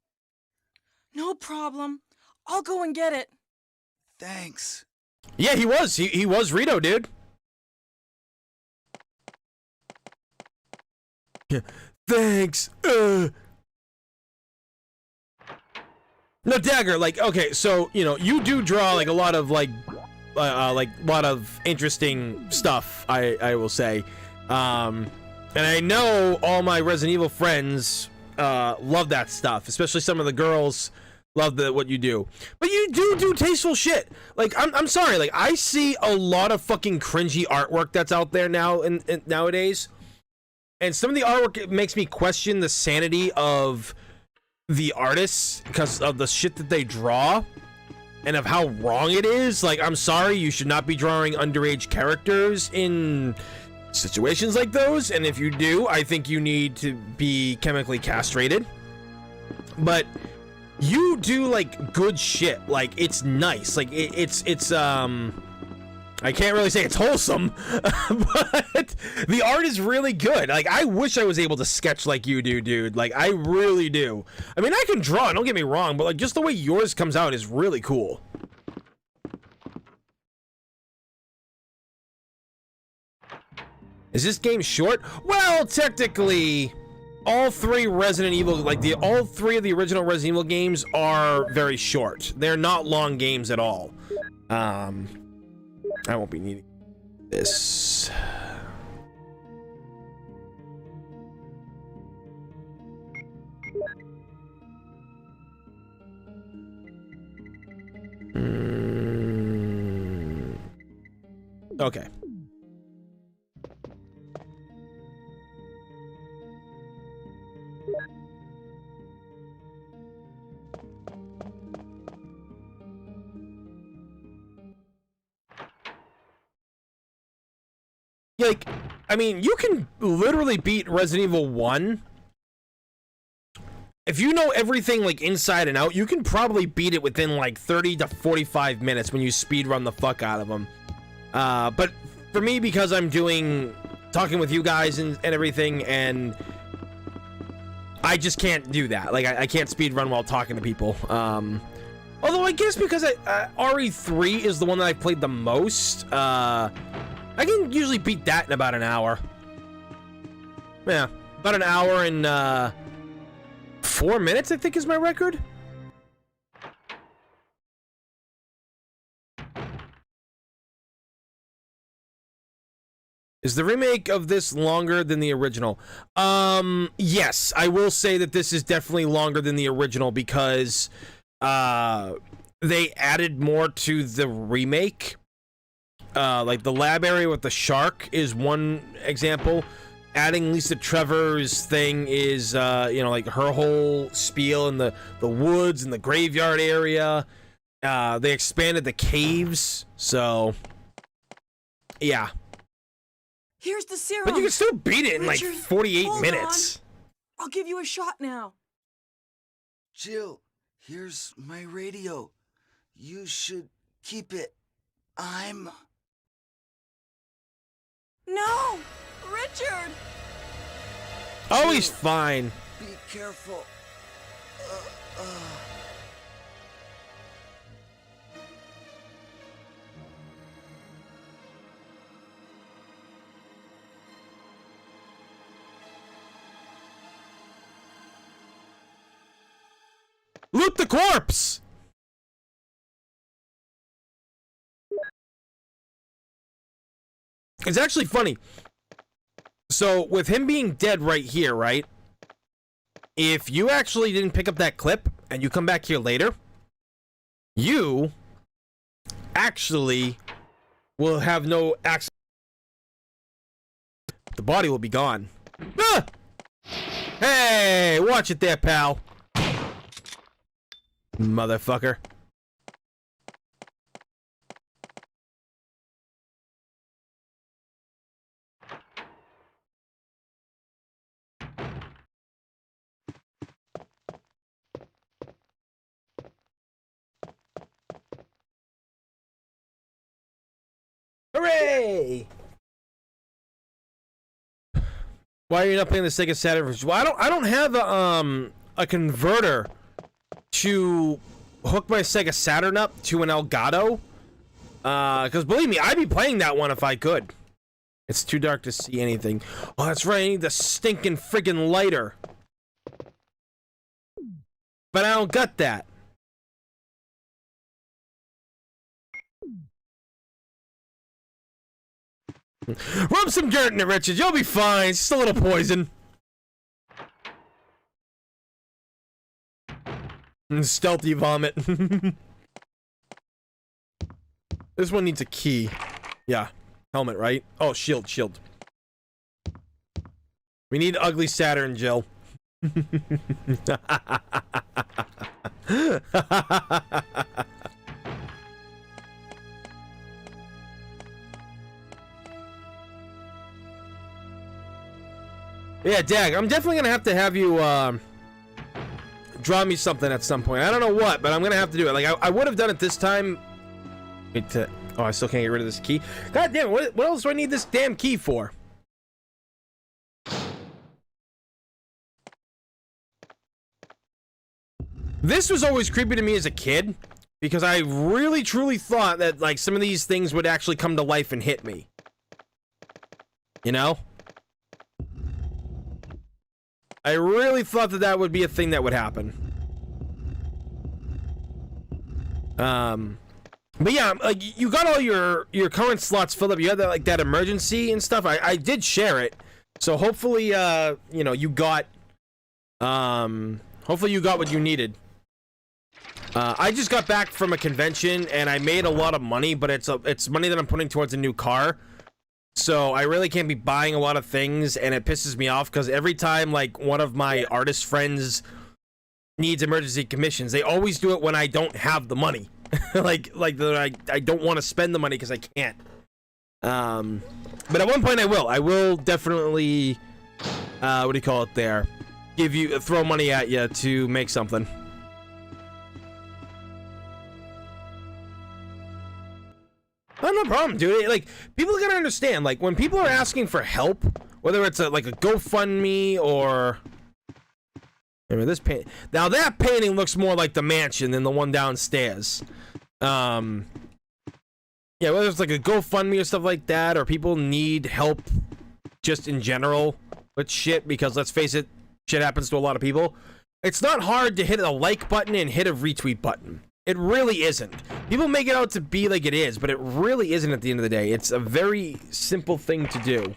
No problem. I'll go and get it. Thanks. Yeah, he was. He was Rito, dude. Yeah. Thanks. No, Dagger, like, okay, so, you know, you do draw, like, a lot of, like, lot of interesting stuff, I will say. And I know all my Resident Evil friends, love that stuff, especially some of the girls love what you do. But you do tasteful shit. Like, I'm sorry, like, I see a lot of fucking cringy artwork that's out there now, nowadays. And some of the artwork, it makes me question the sanity of the artists because of the shit that they draw and of how wrong it is. Like, I'm sorry, you should not be drawing underage characters in situations like those. And if you do, I think you need to be chemically castrated. But you do, like, good shit. Like, it's nice. Like, it's I can't really say it's wholesome, but the art is really good. Like, I wish I was able to sketch like you do, dude. Like, I really do. I mean, I can draw, don't get me wrong, but, like, just the way yours comes out is really cool. Is this game short? Well, technically, all three Resident Evil, like, all three of the original Resident Evil games are very short. They're not long games at all. I won't be needing this. Okay. Like, I mean, you can literally beat Resident Evil 1. If you know everything, like, inside and out, you can probably beat it within, like, 30 to 45 minutes when you speedrun the fuck out of them. But for me, because I'm talking with you guys and everything, and I just can't do that. Like, I can't speedrun while talking to people. Although, I guess because RE3 is the one that I played the most, I can usually beat that in about an hour. Yeah, about an hour and 4 minutes, I think, is my record. Is the remake of this longer than the original? Yes, I will say that this is definitely longer than the original because they added more to the remake. Like the lab area with the shark is one example. Adding Lisa Trevor's thing is, you know, like her whole spiel in the woods and the graveyard area. They expanded the caves, so yeah. Here's the serum. But you can still beat it in Richard, like 48 hold minutes. on. I'll give you a shot now. Jill, here's my radio. You should keep it. No! Richard! Oh, he's fine. Be careful. Loot the corpse! It's actually funny. So, with him being dead right here, right? If you actually didn't pick up that clip, and you come back here later, you actually will have no access. The body will be gone. Ah! Hey, watch it there, pal. Motherfucker. Hooray! Why are you not playing the Sega Saturn? Well, I don't have a converter to hook my Sega Saturn up to an Elgato. Because believe me, I'd be playing that one if I could. It's too dark to see anything. Oh, that's right. I need the stinking friggin' lighter. But I don't got that. Rub some dirt in it, Richard. You'll be fine. It's just a little poison. And stealthy vomit. This one needs a key. Yeah. Helmet, right? Oh, shield. We need ugly Saturn, Jill. Yeah, Dag, I'm definitely gonna have to have you draw me something at some point. I don't know what, but I'm gonna have to do it. Like I would have done it this time. Oh, I still can't get rid of this key. God damn it! What else do I need this damn key for? This was always creepy to me as a kid because I really truly thought that like some of these things would actually come to life and hit me. You know? I really thought that that would be a thing that would happen. But yeah, like you got all your current slots filled up. You had that like that emergency and stuff. I did share it, so hopefully you know you got hopefully you got what you needed. I just got back from a convention and I made a lot of money, but it's money that I'm putting towards a new car. So I really can't be buying a lot of things, and it pisses me off because every time like one of my artist friends needs emergency commissions, they always do it when I don't have the money. like I don't want to spend the money because I can't. But at one point I will. I will definitely what do you call it there? Throw money at you to make something. Oh, no problem, dude. Like, people gotta understand, like, when people are asking for help, whether it's like a GoFundMe or... I mean, this paint... Now, that painting looks more like the mansion than the one downstairs. Yeah, whether it's like a GoFundMe or stuff like that, or people need help just in general with shit, because let's face it, shit happens to a lot of people. It's not hard to hit a like button and hit a retweet button. It really isn't. People make it out to be like it is, but it really isn't at the end of the day. It's a very simple thing to do.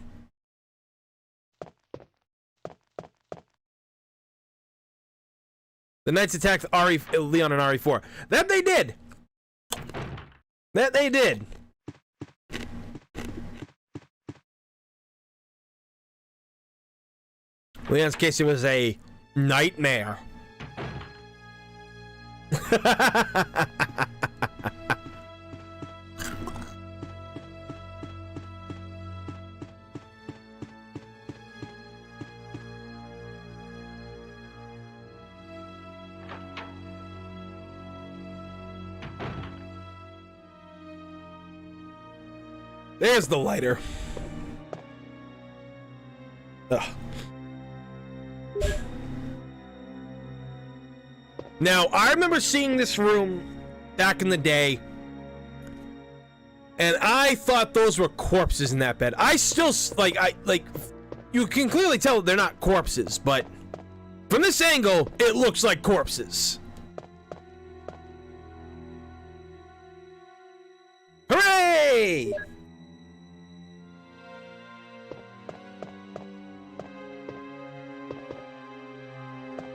The Knights attacked Leon and RE4. That they did. That they did. Leon's case, it was a nightmare. There's the lighter. Ugh. Now, I remember seeing this room back in the day, and I thought those were corpses in that bed. I still, like, you can clearly tell they're not corpses, but from this angle, it looks like corpses. Hooray!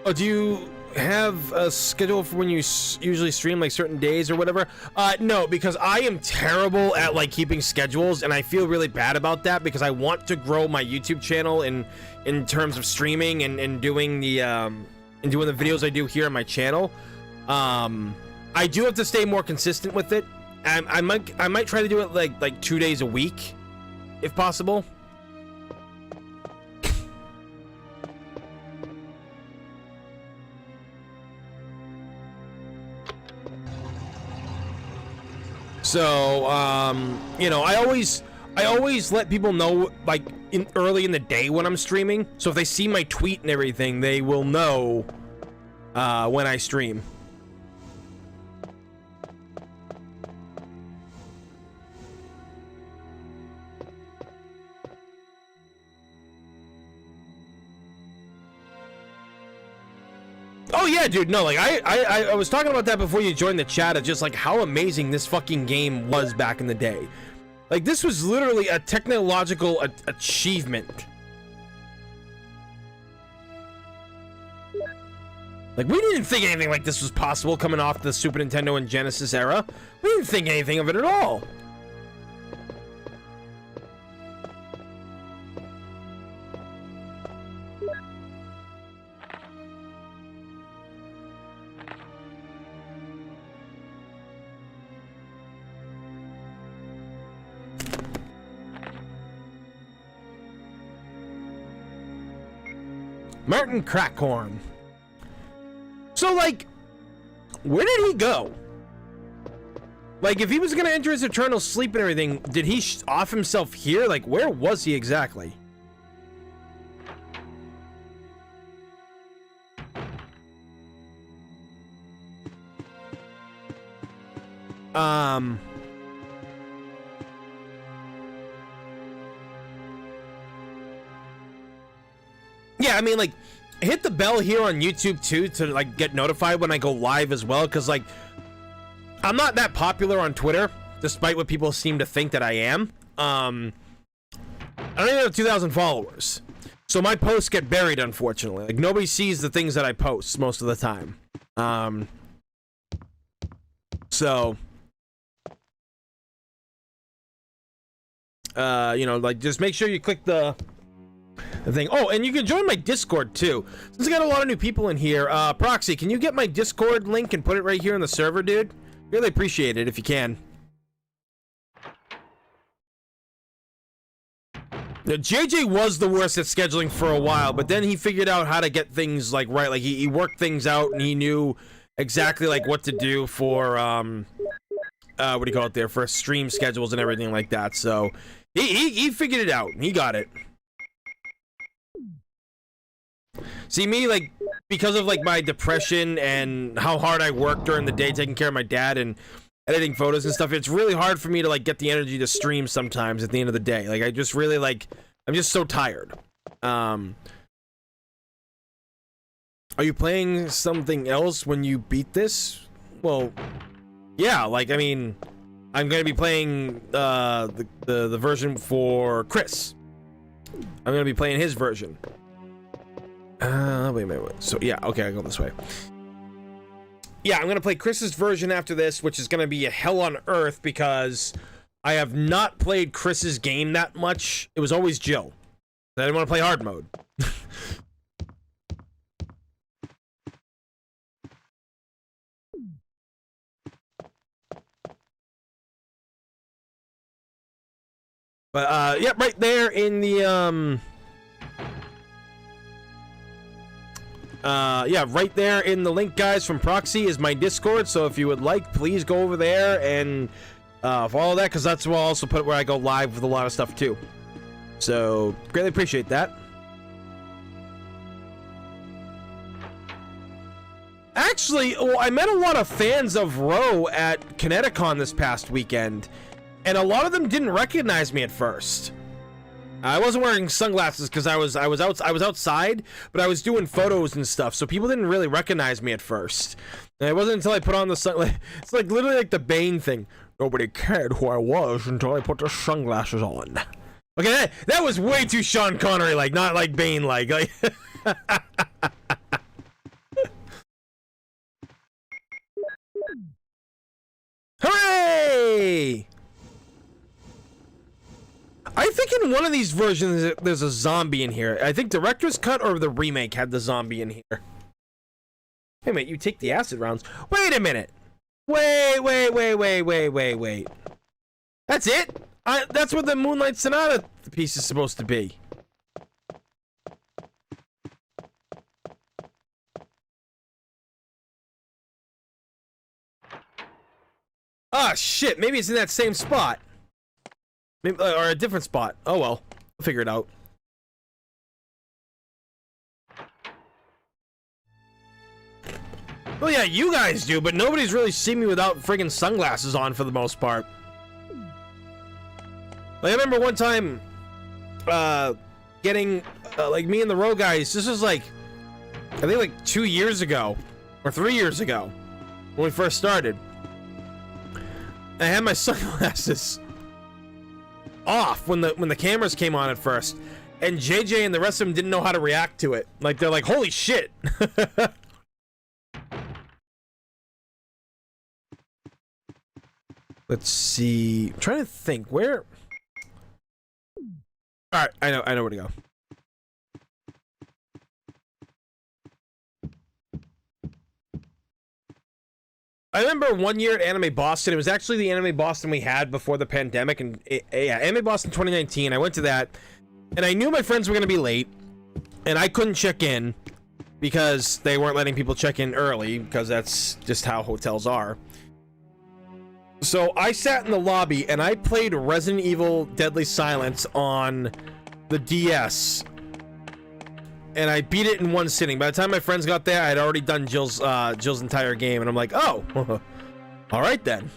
Oh, do you have a schedule for when you usually stream, like certain days or whatever? No, because I am terrible at like keeping schedules, and I feel really bad about that because I want to grow my YouTube channel in terms of streaming and doing the videos I do here on my channel. I do have to stay more consistent with it. I might try to do it like 2 days a week, if possible. So, you know, I always let people know, like, early in the day when I'm streaming. So if they see my tweet and everything, they will know when I stream. Oh yeah, dude. No, like I was talking about that before you joined the chat of just like how amazing this fucking game was back in the day. Like this was literally a technological achievement. Like we didn't think anything like this was possible coming off the Super Nintendo and Genesis era. We didn't think anything of it at all. Martin Crackhorn. So, like, where did he go? Like, if he was gonna enter his eternal sleep and everything, did he off himself here? Like, where was he exactly? Yeah, I mean, like, hit the bell here on YouTube too to like get notified when I go live as well, because like I'm not that popular on Twitter, despite what people seem to think that I am. I don't even have 2,000 followers, so my posts get buried, unfortunately. Like nobody sees the things that I post most of the time. So you know, like just make sure you click the thing. Oh, and you can join my Discord too. Since I got a lot of new people in here, Proxy, can you get my Discord link and put it right here in the server, dude? Really appreciate it if you can. Now, JJ was the worst at scheduling for a while, but then he figured out how to get things like right. Like he worked things out and he knew exactly like what to do for what do you call it there, for stream schedules and everything like that. So he figured it out. He got it. See, me, like, because of, like, my depression and how hard I work during the day taking care of my dad and editing photos and stuff, it's really hard for me to, like, get the energy to stream sometimes at the end of the day. Like, I just really, like, I'm just so tired. Are you playing something else when you beat this? Well, yeah, like, I mean, I'm going to be playing the version for Chris. I'm going to be playing his version. Wait a minute. So, yeah, okay, I'll go this way. Yeah, I'm gonna play Chris's version after this, which is gonna be a hell on earth because I have not played Chris's game that much. It was always Jill. I didn't want to play hard mode. But, yeah, right there in the, yeah, right there in the link, guys, from Proxy is my Discord. So if you would like, please go over there and follow that, because that's where I'll also put where I go live with a lot of stuff too. So greatly appreciate that. Actually, well, I met a lot of fans of Row at Kineticon this past weekend, and a lot of them didn't recognize me at first. I wasn't wearing sunglasses because I was outside, but I was doing photos and stuff, so people didn't really recognize me at first. And it wasn't until I put on the it's like literally like the Bane thing. Nobody cared who I was until I put the sunglasses on. Okay, that was way too Sean Connery like, not like Bane like. Hooray! I think in one of these versions there's a zombie in here. I think director's cut or the remake had the zombie in here. Hey, mate, you take the acid rounds. Wait a minute. Wait. That's it? That's what the Moonlight Sonata piece is supposed to be. Ah, shit. Maybe it's in that same spot. Maybe, or a different spot. Oh, well. I'll figure it out. Well, yeah, you guys do, but nobody's really seen me without friggin' sunglasses on for the most part. Like, I remember one time, getting, like, me and the row guys, this was, like, I think, like, 2 years ago, or 3 years ago, when we first started. I had my sunglasses off when the cameras came on at first, and JJ and the rest of them didn't know how to react to it. Like, they're like, holy shit! Let's see. I'm trying to think where. All right, I know where to go. I remember one year at Anime Boston. It was actually the Anime Boston we had before the pandemic, and yeah, Anime Boston 2019. I went to that, and I knew my friends were gonna be late, and I couldn't check in because they weren't letting people check in early because that's just how hotels are. So I sat in the lobby and I played Resident Evil Deadly Silence on the DS, and I beat it in one sitting. By the time my friends got there, I had already done Jill's entire game, and I'm like, oh, all right then.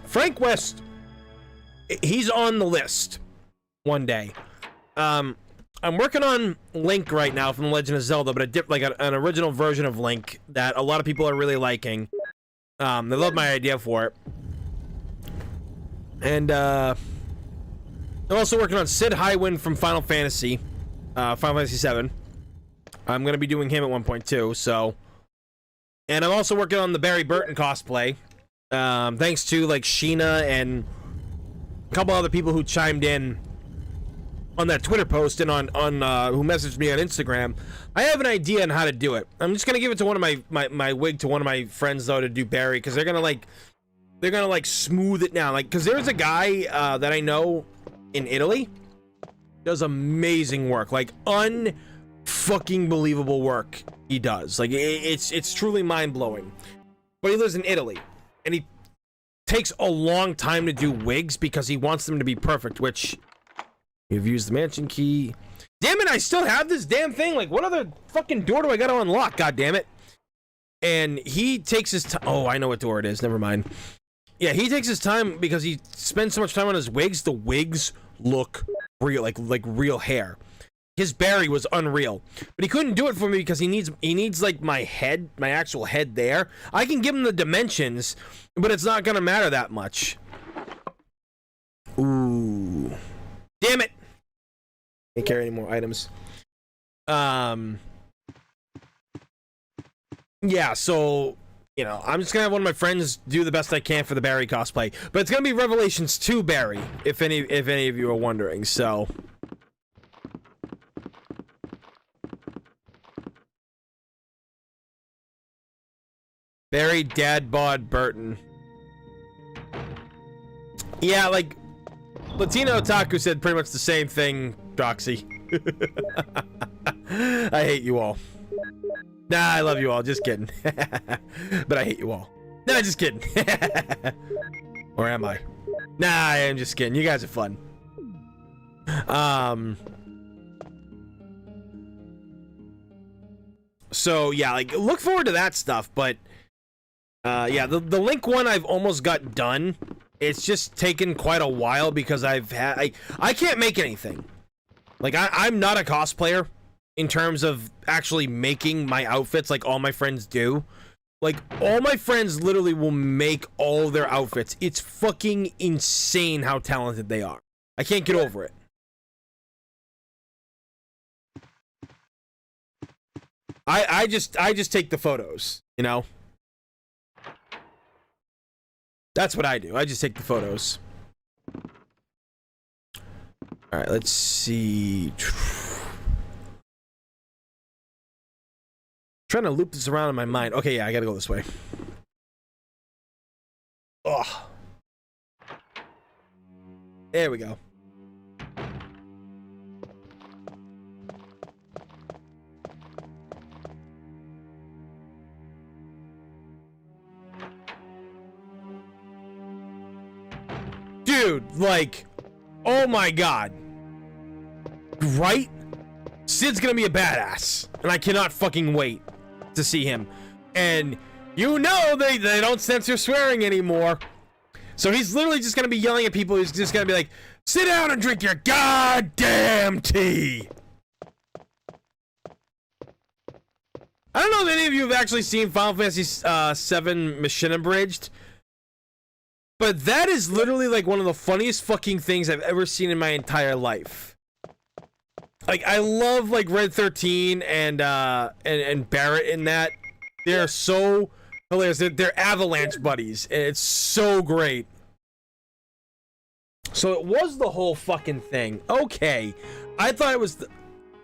Frank West, he's on the list one day. I'm working on Link right now from The Legend of Zelda, but an original version of Link that a lot of people are really liking. They love my idea for it. And I'm also working on Sid Highwind from Final Fantasy VII. I'm gonna be doing him at one point too. So, and I'm also working on the Barry Burton cosplay. Thanks to like Sheena and a couple other people who chimed in on that Twitter post and on who messaged me on Instagram. I have an idea on how to do it. I'm just gonna give it to one of my wig to one of my friends though to do Barry, because they're gonna like smooth it down, like, because there's a guy that I know in Italy, does amazing work, like unfucking believable work he does. Like it's truly mind-blowing. But he lives in Italy, and he takes a long time to do wigs because he wants them to be perfect, which you've used the mansion key. Damn it, I still have this damn thing. Like, what other fucking door do I gotta unlock? God damn it. And he takes his time. Oh, I know what door it is. Never mind. Yeah, he takes his time because he spends so much time on his wigs. The wigs look real, like real hair. His Barry was unreal, but he couldn't do it for me because he needs like my head, my actual head there. I can give him the dimensions, but it's not gonna matter that much. Ooh, damn it! Can't carry any more items. Yeah, so you know, I'm just gonna have one of my friends do the best I can for the Barry cosplay, but it's gonna be Revelations 2 Barry, if any of you are wondering. So. Barry Dad Bod Burton. Yeah, like Latino Otaku said pretty much the same thing, Doxy. I hate you all. Nah, I love you all, just kidding. But I hate you all. Nah, just kidding. Or am I? Nah, I am just kidding. You guys are fun. So yeah, like look forward to that stuff, but yeah, the Link one I've almost got done. It's just taken quite a while because I can't make anything. Like I'm not a cosplayer in terms of actually making my outfits like all my friends do. Like all my friends literally will make all their outfits. It's fucking insane how talented they are. I can't get over it. I just take the photos, you know. That's what I do. I just take the photos. All right, let's see. Trying to loop this around in my mind. Okay, yeah, I gotta go this way. Oh, there we go. Dude, like, oh my god. Right? Sid's gonna be a badass, and I cannot fucking wait to see him. And you know they don't censor swearing anymore. So he's literally just gonna be yelling at people. He's just gonna be like, sit down and drink your goddamn tea. I don't know if any of you have actually seen Final Fantasy VII Mission Abridged, but that is literally like one of the funniest fucking things I've ever seen in my entire life. Like, I love like Red 13 and Barrett in that. They're so hilarious. They're Avalanche buddies, and it's so great. So it was the whole fucking thing. Okay, I thought it was.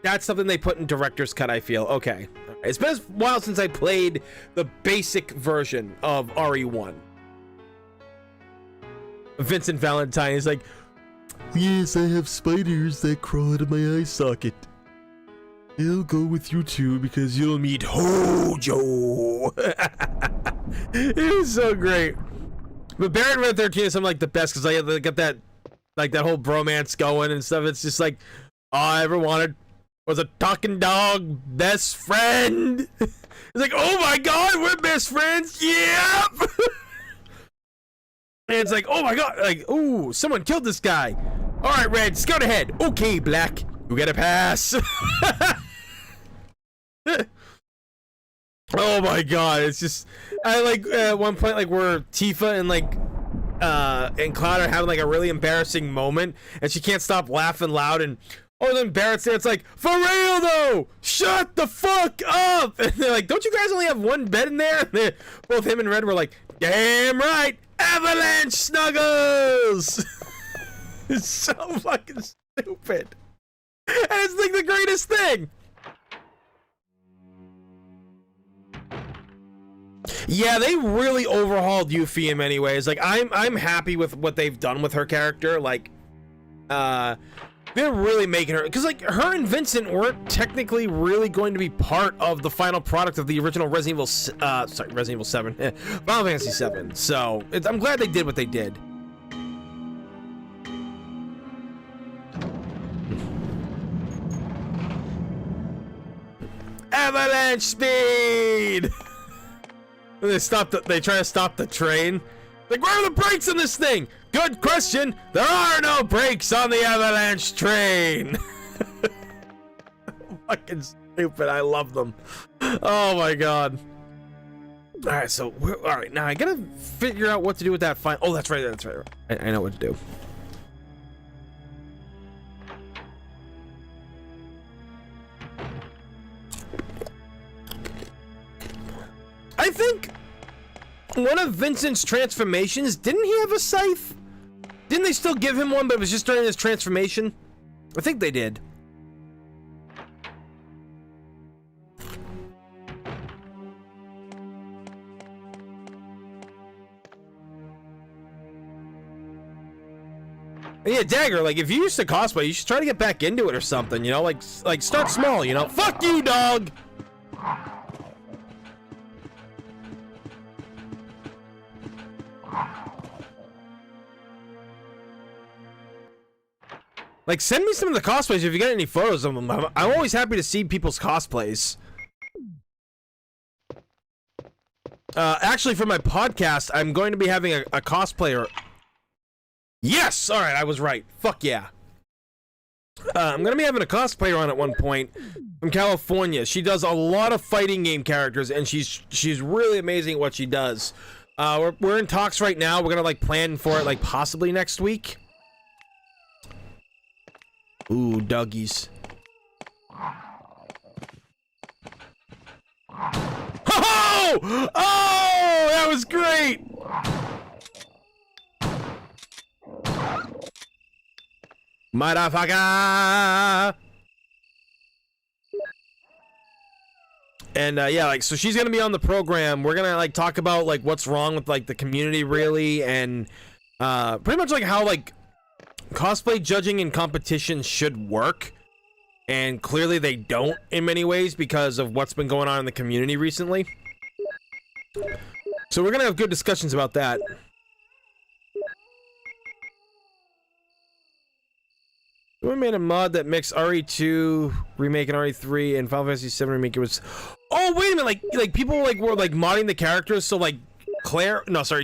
That's something they put in director's cut. I feel okay. It's been a while since I played the basic version of RE1. Vincent Valentine is like, yes, I have spiders that crawl out of my eye socket. I'll go with you too because you'll meet Hojo. It was so great. But Barrett and Red 13 is something like the best because I got that, like that whole bromance going and stuff. It's just like, all I ever wanted was a talking dog best friend. It's like, oh my god, we're best friends. Yep. And it's like, oh my god, like, ooh, someone killed this guy. All right, Red, scout ahead. Okay, Black, you get a pass. Oh my god, it's just, I like at one point like where Tifa and like and Cloud are having like a really embarrassing moment, and she can't stop laughing loud, and then Barrett's there. It's like, for real though, shut the fuck up. And they're like, don't you guys only have one bed in there? And both him and Red were like, damn right. Avalanche snuggles. It's so fucking stupid, and it's like the greatest thing. Yeah, they really overhauled Yuffie in many ways. Like, I'm happy with what they've done with her character. Like, they're really making her, because like her and Vincent weren't technically really going to be part of the final product of the original Resident Evil 7, Final Fantasy 7. So I'm glad they did what they did. Avalanche speed. They try to stop the train. Like, where are the brakes on this thing? Good question. There are no brakes on the avalanche train. Fucking stupid. I love them. Oh my god. All right, so all right. Now I gotta figure out what to do with that fine. Oh, that's right. That's right. I know what to do. I think one of Vincent's transformations, didn't he have a scythe? Didn't they still give him one, but it was just during his transformation? I think they did. Yeah, Dagger, like, if you used to cosplay, you should try to get back into it or something, you know? Like start small, you know? Fuck you, dog! Like, send me some of the cosplays if you got any photos of them. I'm always happy to see people's cosplays. Actually, for my podcast, I'm going to be having a cosplayer. Yes! Alright, I was right. Fuck yeah. I'm going to be having a cosplayer on at one point from California. She does a lot of fighting game characters, and she's really amazing at what she does. We're in talks right now. We're going to, like, plan for it, like, possibly next week. Ooh, doggies. Oh! Oh! That was great! Motherfucker! And yeah, like, so she's gonna be on the program. We're gonna like talk about like what's wrong with like the community really, and pretty much like how like cosplay judging and competition should work. And clearly they don't in many ways because of what's been going on in the community recently. So we're gonna have good discussions about that. We made a mod that mixed RE2 remake and RE3 and Final Fantasy 7 remake. It was, oh wait a minute, like people like were like modding the characters, so like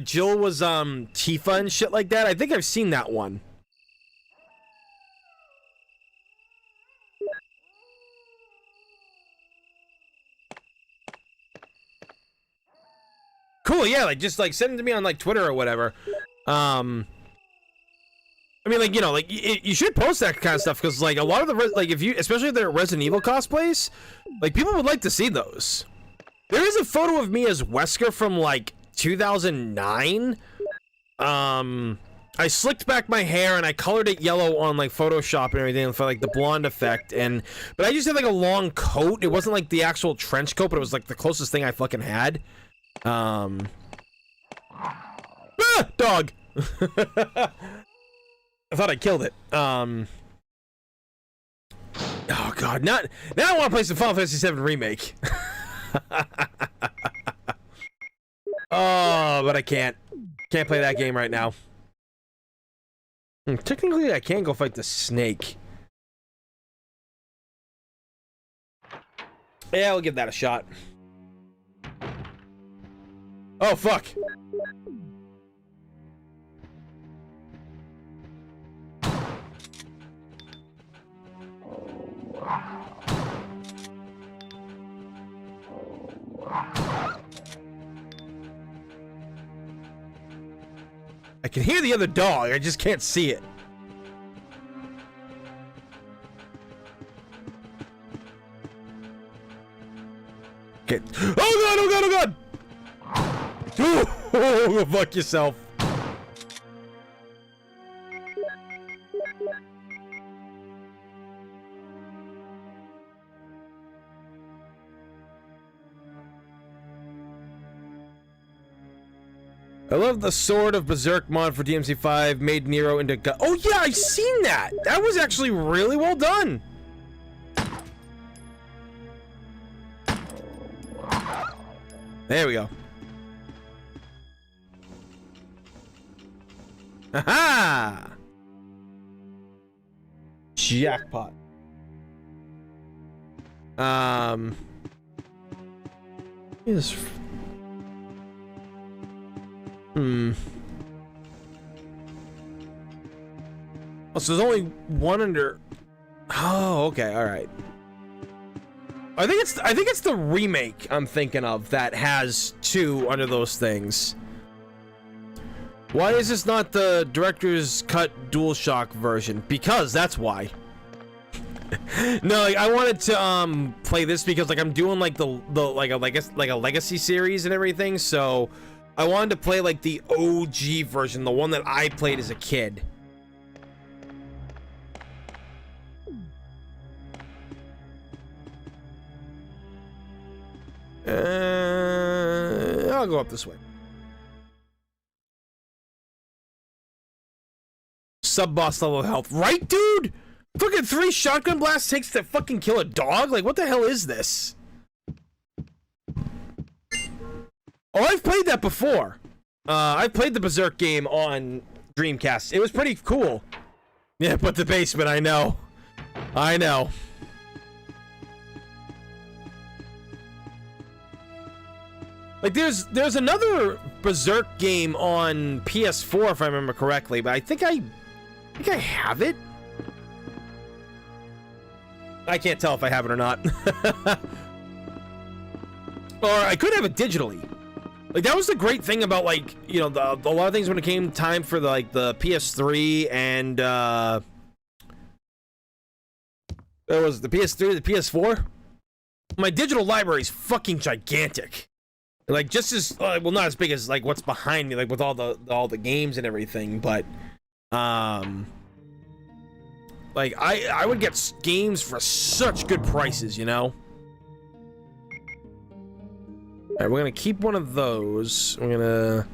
Jill was Tifa and shit like that. I think I've seen that one. Cool, yeah, like just like send it to me on like Twitter or whatever. I mean, like, you know, like you should post that kind of stuff because like a lot of the like if you, especially if they're Resident Evil cosplays, like people would like to see those. There is a photo of me as Wesker from like 2009. I slicked back my hair and I colored it yellow on like Photoshop and everything for like the blonde effect, and but I just had like a long coat. It wasn't like the actual trench coat, but it was like the closest thing I fucking had. Dog. I thought I killed it. Oh god, now I want to play some Final Fantasy 7 remake. Oh, but I can't play that game right now. Technically, I can go fight the snake. Yeah, I'll give that a shot. Oh fuck. I can hear the other dog, I just can't see it. Okay. Oh god, oh god, oh god! Oh, fuck yourself. I love the Sword of Berserk mod for DMC5, made Nero into oh yeah, I seen that! That was actually really well done! There we go. Aha! Jackpot. Is Oh, so there's only one under. Oh, okay, all right. I think it's the remake I'm thinking of that has two under those things. Why is this not the director's cut DualShock version? Because that's why. No, like, I wanted to play this because like I'm doing like the like a legacy series and everything, so I wanted to play like the OG version, the one that I played as a kid. I'll go up this way. Sub-boss level health. Right, dude? Fucking 3 shotgun blasts takes to fucking kill a dog? Like, what the hell is this? Oh, I've played that before. I played the Berserk game on Dreamcast. It was pretty cool. Yeah, but the basement, I know. I know. Like, there's another Berserk game on PS4, if I remember correctly, but I think I have it. I can't tell if I have it or not. Or I could have it digitally. Like, that was the great thing about, like, you know, a lot of things when it came time for, like, the PS3 and, there was the PS3, the PS4. My digital library is fucking gigantic. Like just as well, not as big as like what's behind me, like with all the games and everything, but like I would get games for such good prices, you know. All right, we're gonna keep one of those. We're gonna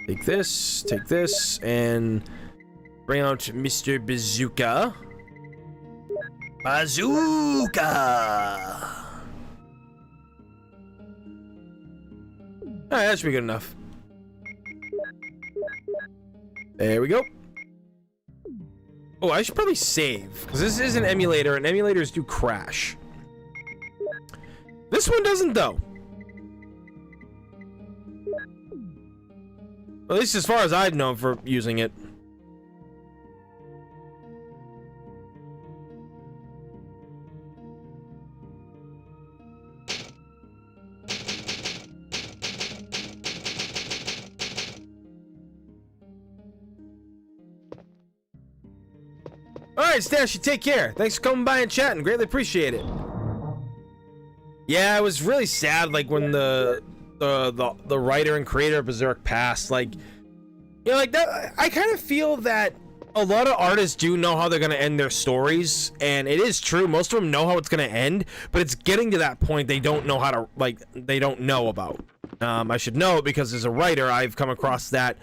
take this, and bring out Mr. Bazooka. Bazooka. Alright, that should be good enough. There we go. Oh, I should probably save, because this is an emulator, and emulators do crash. This one doesn't, though. At least as far as I've known for using it. Alright, Stash, you take care. Thanks for coming by and chatting. Greatly appreciate it. Yeah, it was really sad, like, when the writer and creator of Berserk passed. Like, you know, like that. I kind of feel that a lot of artists do know how they're gonna end their stories, and it is true. Most of them know how it's gonna end, but it's getting to that point they don't know how to, like, they don't know about. I should know it because as a writer, I've come across that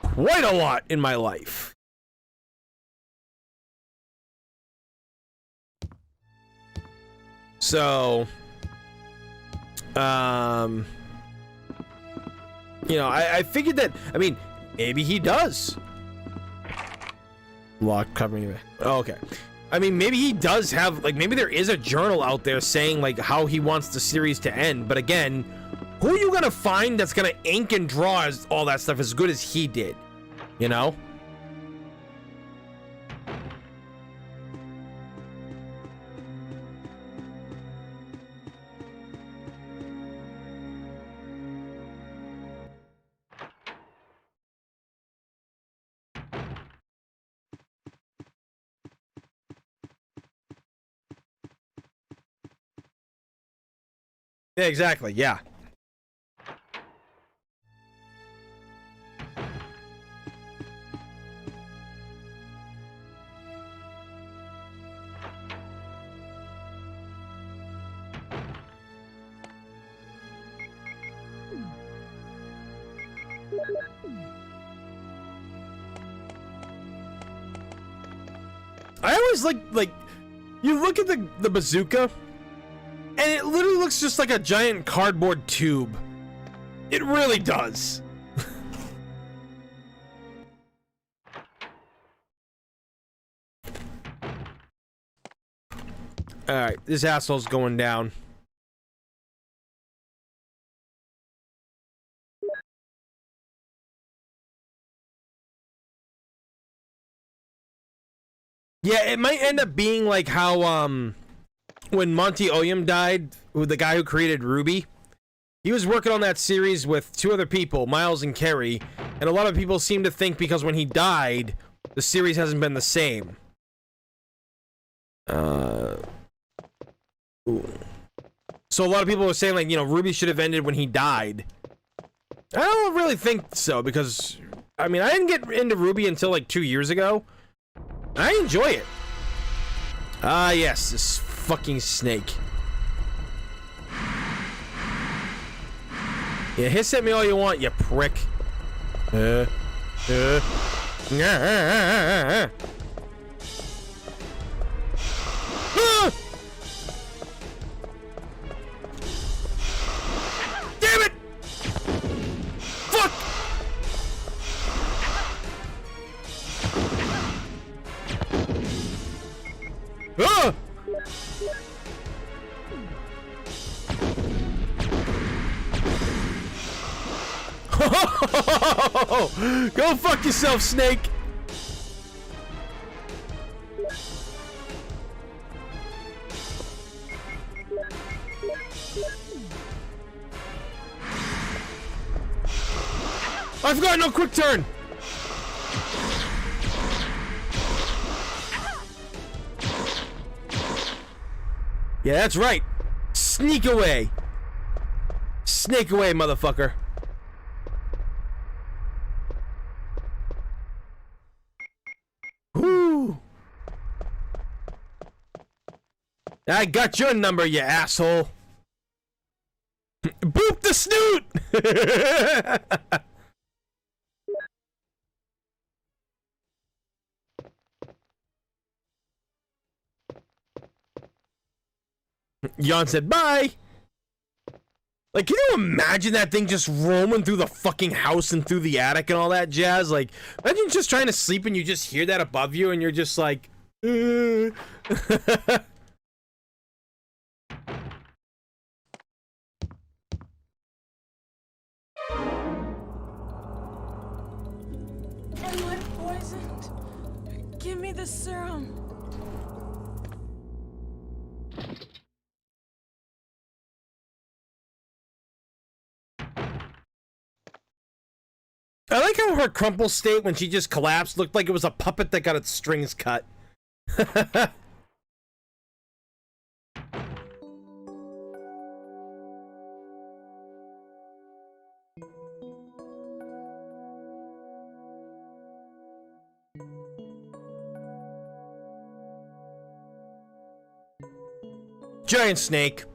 quite a lot in my life. So, you know, I figured that, I mean, maybe he does. Lock covering it. Oh, okay. I mean, maybe he does have, like, maybe there is a journal out there saying, like, how he wants the series to end. But again, who are you gonna find that's gonna ink and draw all that stuff as good as he did? You know? Yeah, exactly. Yeah. I always like you look at the bazooka, and it literally looks just like a giant cardboard tube. It really does. Alright, this asshole's going down. Yeah, it might end up being like how when Monty Oyam died, the guy who created Ruby, he was working on that series with two other people, Miles and Kerry, and a lot of people seem to think because when he died, the series hasn't been the same. So a lot of people were saying, like, you know, Ruby should have ended when he died. I don't really think so, because, I mean, I didn't get into Ruby until like 2 years ago. I enjoy it. Ah, yes, this fucking snake. Yeah, hiss at me all you want, you prick. Ah! Damn it! Fuck! Ah! Go fuck yourself, Snake! I forgot, no quick turn! Yeah, that's right. Sneak away. snake away, motherfucker. Whoo! I got your number, you asshole. Boop the snoot! Jan said bye. Like, can you imagine that thing just roaming through the fucking house and through the attic and all that jazz? Like, imagine just trying to sleep and you just hear that above you and you're just like, Am I poisoned? Give me the serum. I like how her crumple state when she just collapsed looked like it was a puppet that got its strings cut. Giant snake.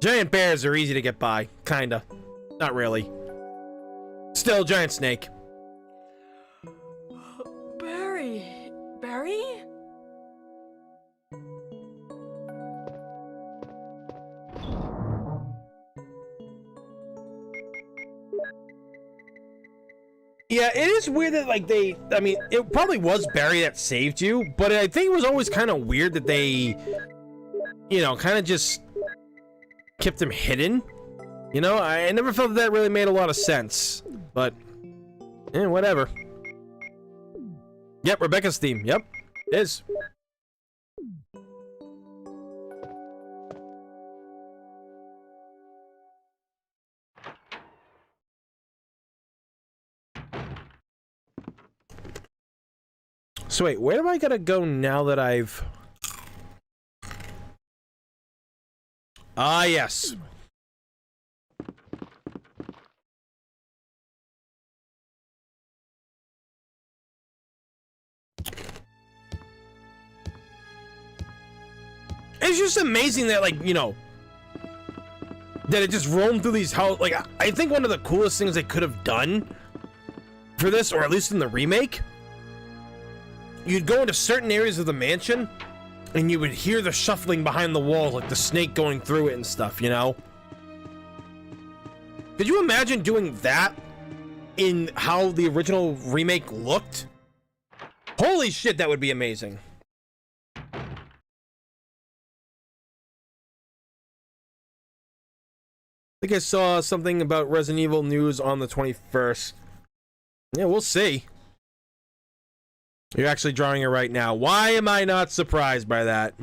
Giant bears are easy to get by. Kinda. Not really. Still, giant snake. Barry. Barry? Yeah, it is weird that, like, I mean, it probably was Barry that saved you, but I think it was always kind of weird that they, you know, kind of just kept him hidden. You know, I never felt that really made a lot of sense, but, whatever. Yep, Rebecca's theme. Yep, it is. So wait, where do I gotta go now that I've... Ah, yes. It's just amazing that, like, you know, that it just roamed through these houses. Like, I think one of the coolest things they could have done for this, or at least in the remake, you'd go into certain areas of the mansion and you would hear the shuffling behind the walls, like the snake going through it and stuff, you know? Could you imagine doing that in how the original remake looked? Holy shit, that would be amazing. I think I saw something about Resident Evil news on the 21st. Yeah, we'll see. You're actually drawing it right now. Why am I not surprised by that?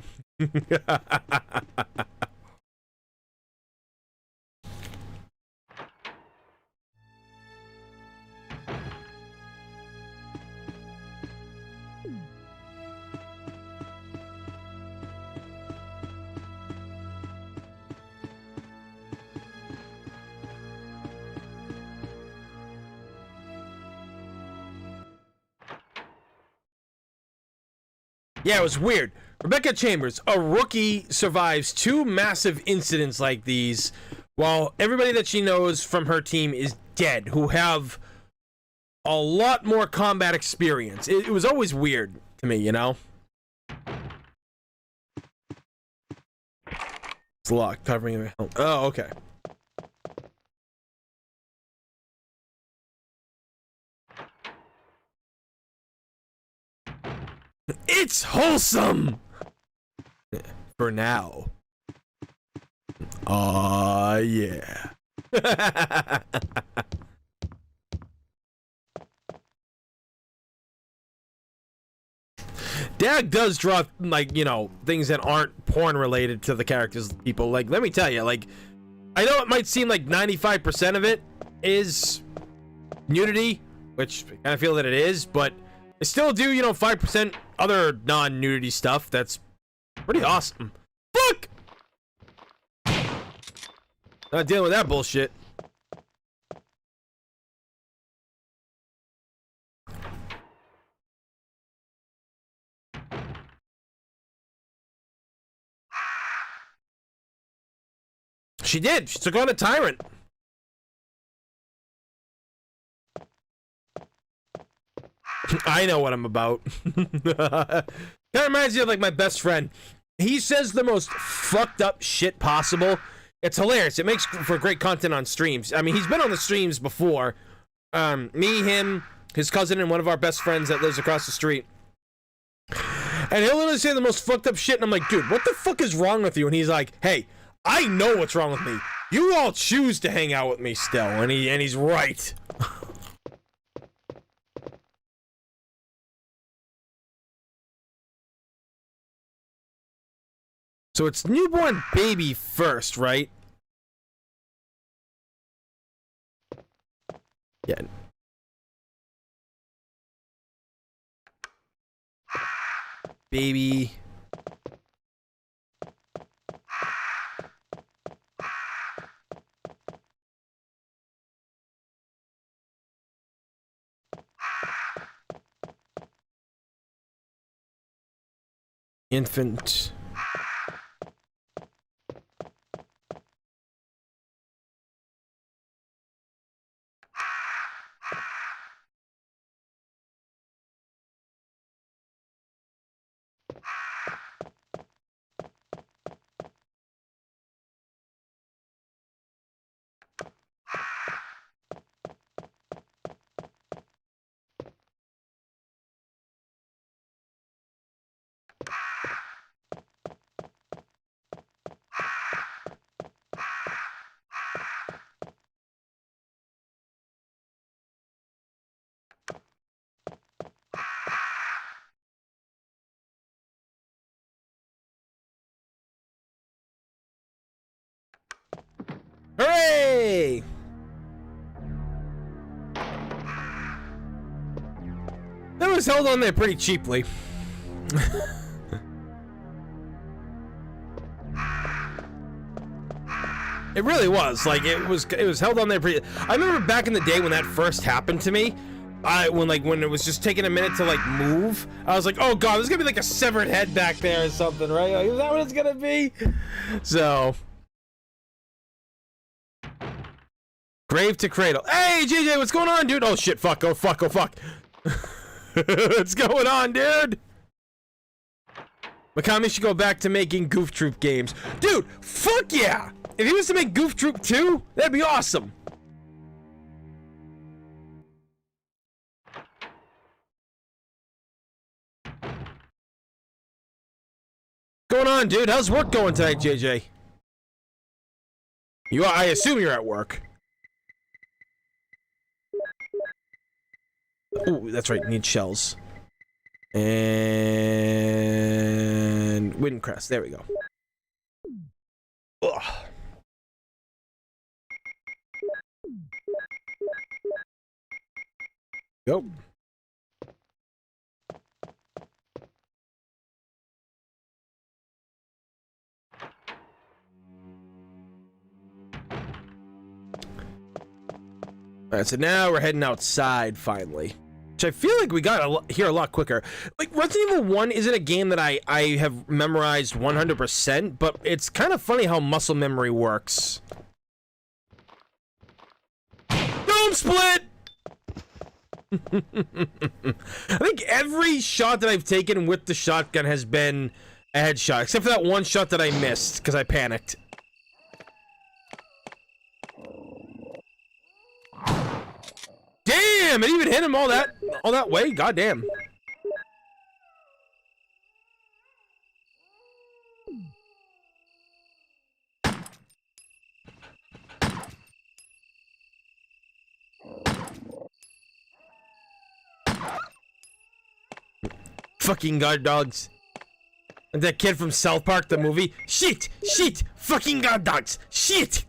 Yeah, it was weird. Rebecca Chambers, a rookie, survives 2 massive incidents like these, while everybody that she knows from her team is dead, who have a lot more combat experience. It was always weird to me, you know? It's locked, covering it. Oh, okay. It's wholesome! For now. Aw, yeah. Dag does draw, like, you know, things that aren't porn related to the characters, people. Like, let me tell you, like, I know it might seem like 95% of it is nudity, which I kind of feel that it is, but I still do, you know, 5% other non-nudity stuff that's pretty awesome. Fuck! Not dealing with that bullshit. She did. She took on a tyrant. I know what I'm about. That reminds me of like my best friend. He says the most fucked up shit possible. It's hilarious. It makes for great content on streams. I mean, he's been on the streams before. Me, him, his cousin, and one of our best friends that lives across the street. And he'll literally say the most fucked up shit, and I'm like, dude, what the fuck is wrong with you? And he's like, hey, I know what's wrong with me. You all choose to hang out with me still, and he's right. So it's newborn baby first, right? Yeah. Baby. Infant. Hooray! That was held on there pretty cheaply. It really was. Like it was held on there pretty. I remember back in the day when that first happened to me. When it was just taking a minute to like move, I was like, oh god, there's gonna be like a severed head back there or something, right? Like, is that what it's gonna be? So. Grave to cradle. Hey, JJ, what's going on, dude? Oh shit, fuck, oh fuck, oh fuck. What's going on, dude? Mikami should go back to making Goof Troop games. Dude, fuck yeah! If he was to make Goof Troop 2, that'd be awesome. What's going on, dude? How's work going tonight, JJ? I assume you're at work. Oh, that's right. Need shells. And Windcrest. There we go. Ugh. Go. Alright, so now we're heading outside finally. Which I feel like we got here a lot quicker. Like, Resident Evil 1 isn't a game that I have memorized 100%, but it's kind of funny how muscle memory works. Dome split! I think every shot that I've taken with the shotgun has been a headshot, except for that one shot that I missed, because I panicked. Damn, it even hit him all that way. Goddamn. Fucking guard dogs. And that kid from South Park, the movie. Shit, shit, fucking guard dogs. Shit.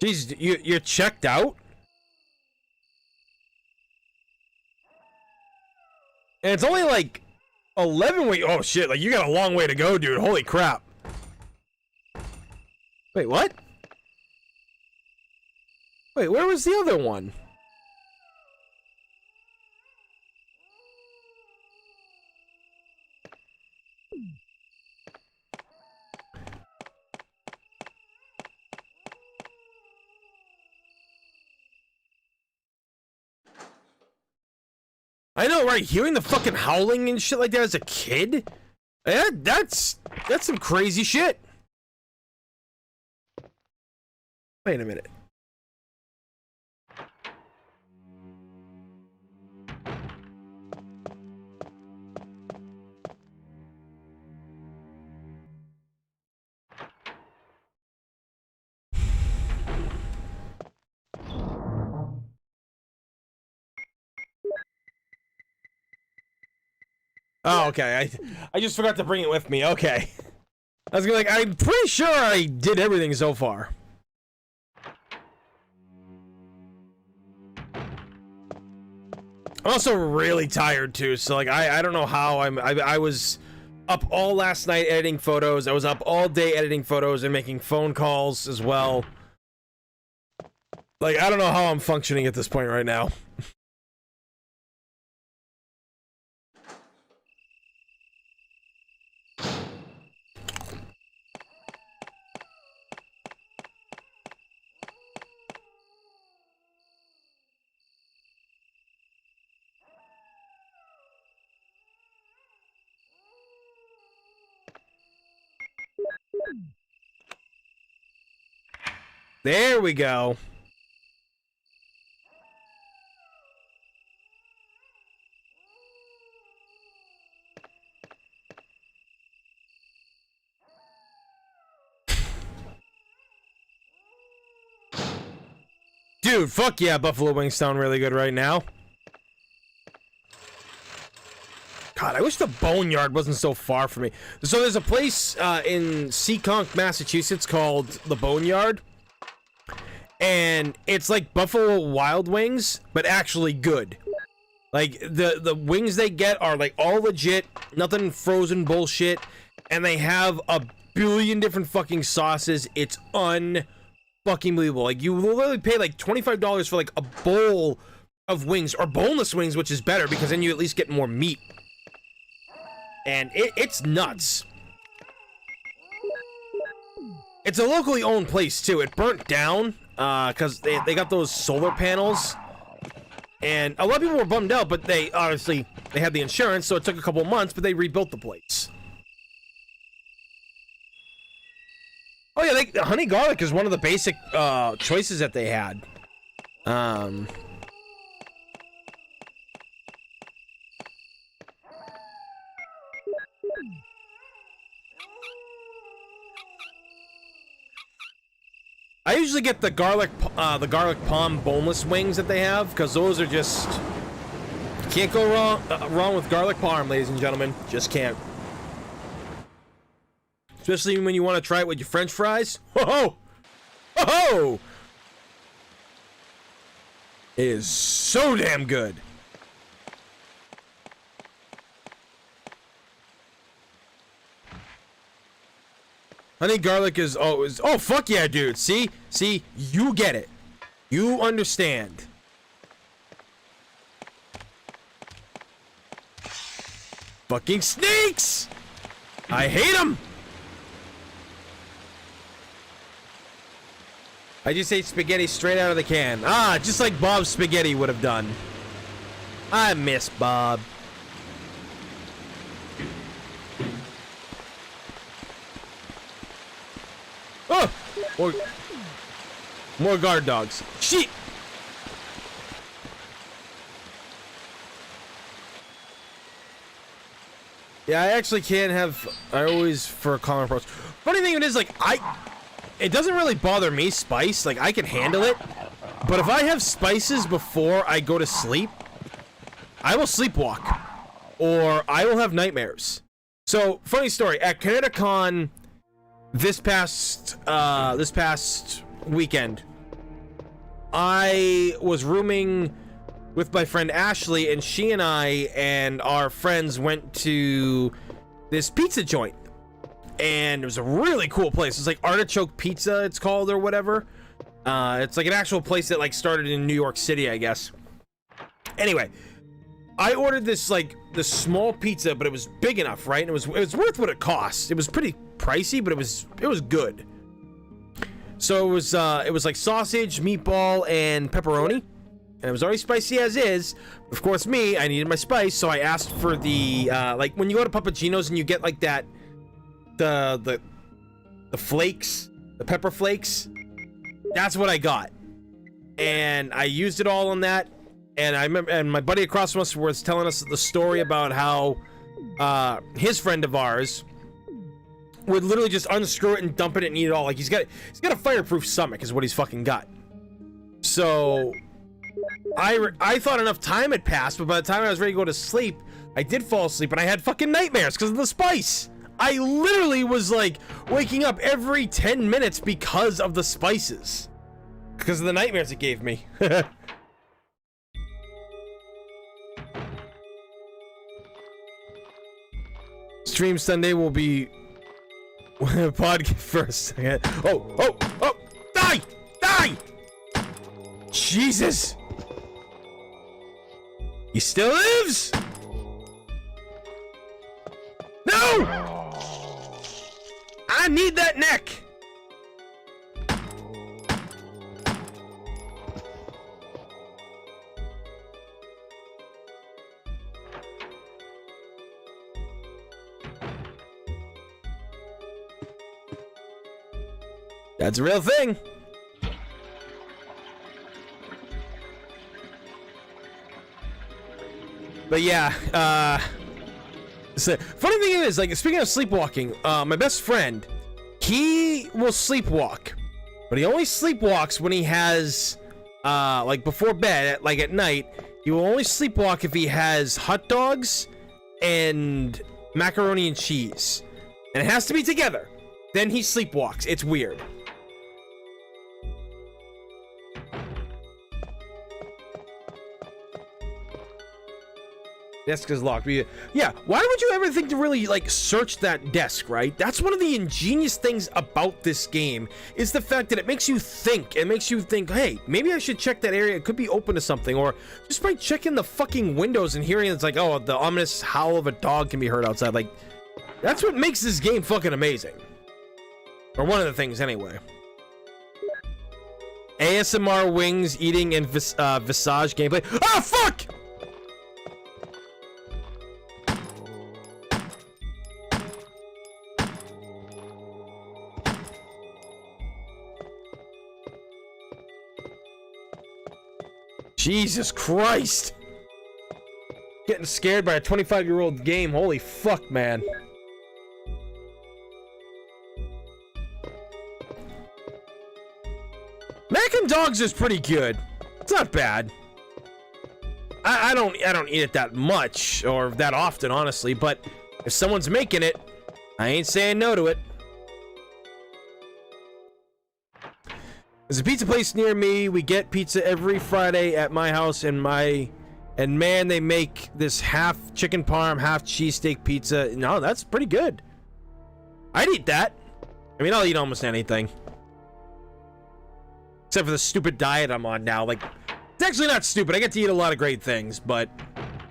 Jeez, you're checked out? And it's only like 11 weeks. Oh shit, like you got a long way to go, dude. Holy crap. Wait, what? Wait, where was the other one? I know, right? Hearing the fucking howling and shit like that as a kid? That's some crazy shit. Wait a minute. Oh, okay. I just forgot to bring it with me. Okay. I was gonna like, I'm pretty sure I did everything so far. I'm also really tired too, so like I don't know how I was up all last night editing photos. I was up all day editing photos and making phone calls as well. Like I don't know how I'm functioning at this point right now. There we go. Dude, fuck yeah, Buffalo Wings sound really good right now. God, I wish the Boneyard wasn't so far from me. So there's a place in Seekonk, Massachusetts called the Boneyard. And it's like Buffalo Wild Wings, but actually good. Like, the wings they get are like all legit, nothing frozen bullshit. And they have a billion different fucking sauces. It's unfucking believable. Like, you literally pay like $25 for like a bowl of wings, or boneless wings, which is better because then you at least get more meat. And it's nuts. It's a locally owned place too. It burnt down because they got those solar panels, and a lot of people were bummed out, but they obviously they had the insurance, so it took a couple months, but they rebuilt the place. Oh yeah, honey garlic is one of the basic choices that they had. I usually get the garlic palm boneless wings that they have, because those are just can't go wrong with garlic parm, ladies and gentlemen. Just can't. Especially when you want to try it with your French fries. Ho ho, ho! It is so damn good. Honey garlic is oh fuck yeah, dude. See, you get it. You understand. Fucking snakes! I hate them. I just ate spaghetti straight out of the can. Ah, just like Bob's spaghetti would have done. I miss Bob. Oh! More guard dogs. Shit! Yeah, I actually can't have. I always for a calm approach. Funny thing is, like, it doesn't really bother me, spice. Like, I can handle it. But if I have spices before I go to sleep, I will sleepwalk, or I will have nightmares. So, funny story. At CanadaCon this past weekend, I was rooming with my friend Ashley, and she and I and our friends went to this pizza joint, and it was a really cool place. It's like Artichoke Pizza, it's called, or whatever. It's like an actual place that like started in New York City, I guess. Anyway, I ordered this like this small pizza, but it was big enough, right? And it was worth what it cost. It was pretty pricey, but it was good. So it was like sausage, meatball, and pepperoni, and it was already spicy as is. Of course, I needed my spice, so I asked for the like when you go to Papagino's and you get like that the flakes, the pepper flakes. That's what I got, and I used it all on that. And I remember, and my buddy across from us was telling us the story about how his friend of ours would literally just unscrew it and dump it and eat it all. Like he's got a fireproof stomach, is what he's fucking got. So I thought enough time had passed, but by the time I was ready to go to sleep, I did fall asleep, and I had fucking nightmares because of the spice. I literally was like waking up every 10 minutes because of the spices, because of the nightmares it gave me. Stream Sunday will be podcast first. Oh, die! Jesus! He still lives? No! I need that neck! That's a real thing. But yeah, so, funny thing is, like, speaking of sleepwalking, my best friend, he will sleepwalk, but he only sleepwalks when he has, like, before bed, like at night, he will only sleepwalk if he has hot dogs and macaroni and cheese, and it has to be together. Then he sleepwalks. It's weird. Desk is locked. Yeah, why would you ever think to really, like, search that desk, right? That's one of the ingenious things about this game, is the fact that it makes you think. It makes you think, hey, maybe I should check that area. It could be open to something. Or just by checking the fucking windows and hearing it's like, oh, the ominous howl of a dog can be heard outside. Like, that's what makes this game fucking amazing. Or one of the things, anyway. ASMR wings, eating, and Visage gameplay. Oh, fuck! Jesus Christ! Getting scared by a 25-year-old game. Holy fuck, man. Mac and Dogs is pretty good. It's not bad. I don't eat it that much or that often, honestly, but if someone's making it, I ain't saying no to it. There's a pizza place near me. We get pizza every Friday at my house, and man, they make this half chicken parm, half cheesesteak pizza. No, that's pretty good. I'd eat that. I mean, I'll eat almost anything. Except for the stupid diet I'm on now. Like, it's actually not stupid. I get to eat a lot of great things, but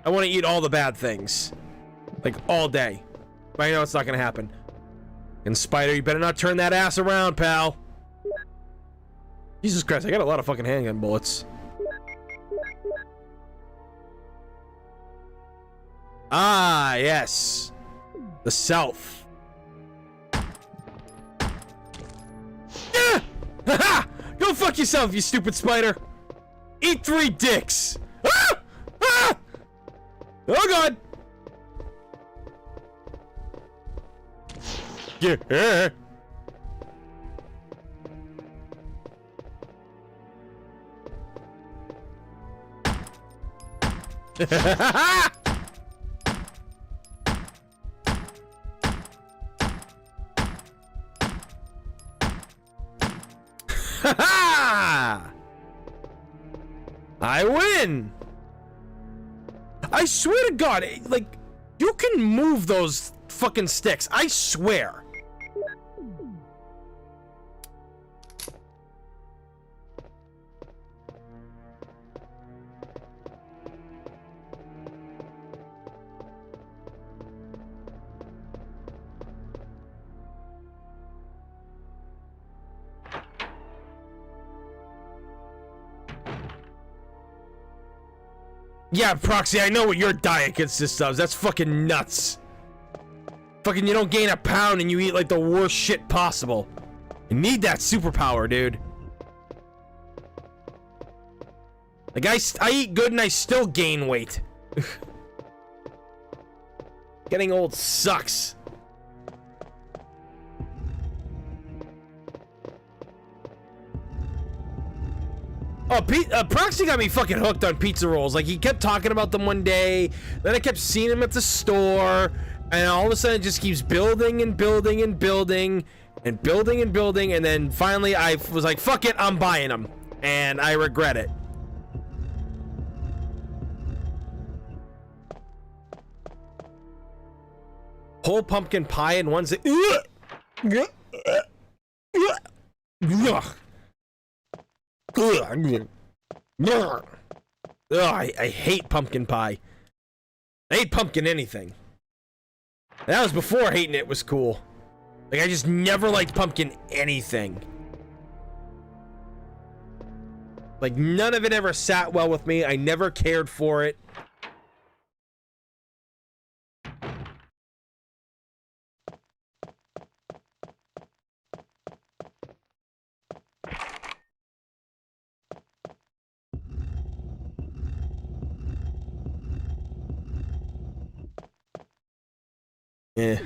I want to eat all the bad things. Like, all day. But I know it's not going to happen. And Spider, you better not turn that ass around, pal. Jesus Christ, I got a lot of fucking handgun bullets. Ah, yes. The South. Yeah! Ha-ha! Go fuck yourself, you stupid spider! Eat 3 dicks! Ah! Ah! Oh god! Yeah. I win! I swear to God, like, you can move those fucking sticks. I swear. Yeah, Proxy, I know what your diet consists of. That's fucking nuts. Fucking, you don't gain a pound and you eat like the worst shit possible. You need that superpower, dude. Like, I eat good and I still gain weight. Getting old sucks. Oh, Proxy got me fucking hooked on pizza rolls. Like, he kept talking about them one day, then I kept seeing him at the store, and all of a sudden it just keeps building and building and building and building and building, and then finally I was like, fuck it, I'm buying them. And I regret it. Whole pumpkin pie and one's I hate pumpkin pie. I hate pumpkin anything. That was before hating it was cool. Like, I just never liked pumpkin anything. Like, none of it ever sat well with me. I never cared for it. Yeah.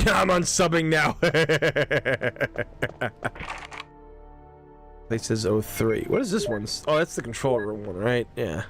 I'm unsubbing now. It says 03. What is this one? Oh, that's the control room one, right? Yeah.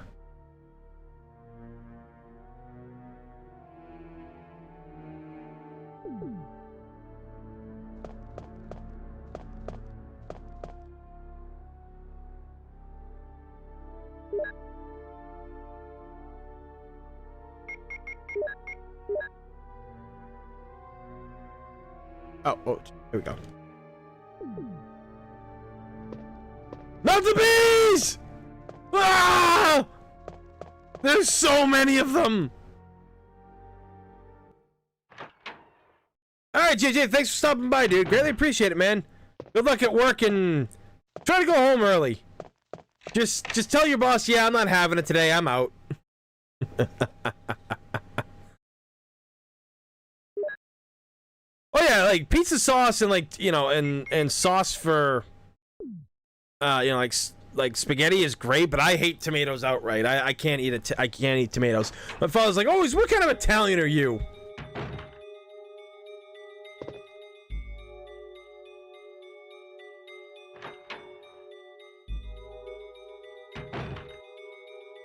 Oh, here we go. Not the bees! Ah! There's so many of them! Alright, JJ, thanks for stopping by, dude. Greatly appreciate it, man. Good luck at work and try to go home early. Just tell your boss, yeah, I'm not having it today. I'm out. Oh yeah, like pizza sauce and like, you know, and sauce for you know, like spaghetti is great, but I hate tomatoes outright. I can't eat it. I can't eat tomatoes. My father's like, "Oh, what kind of Italian are you?"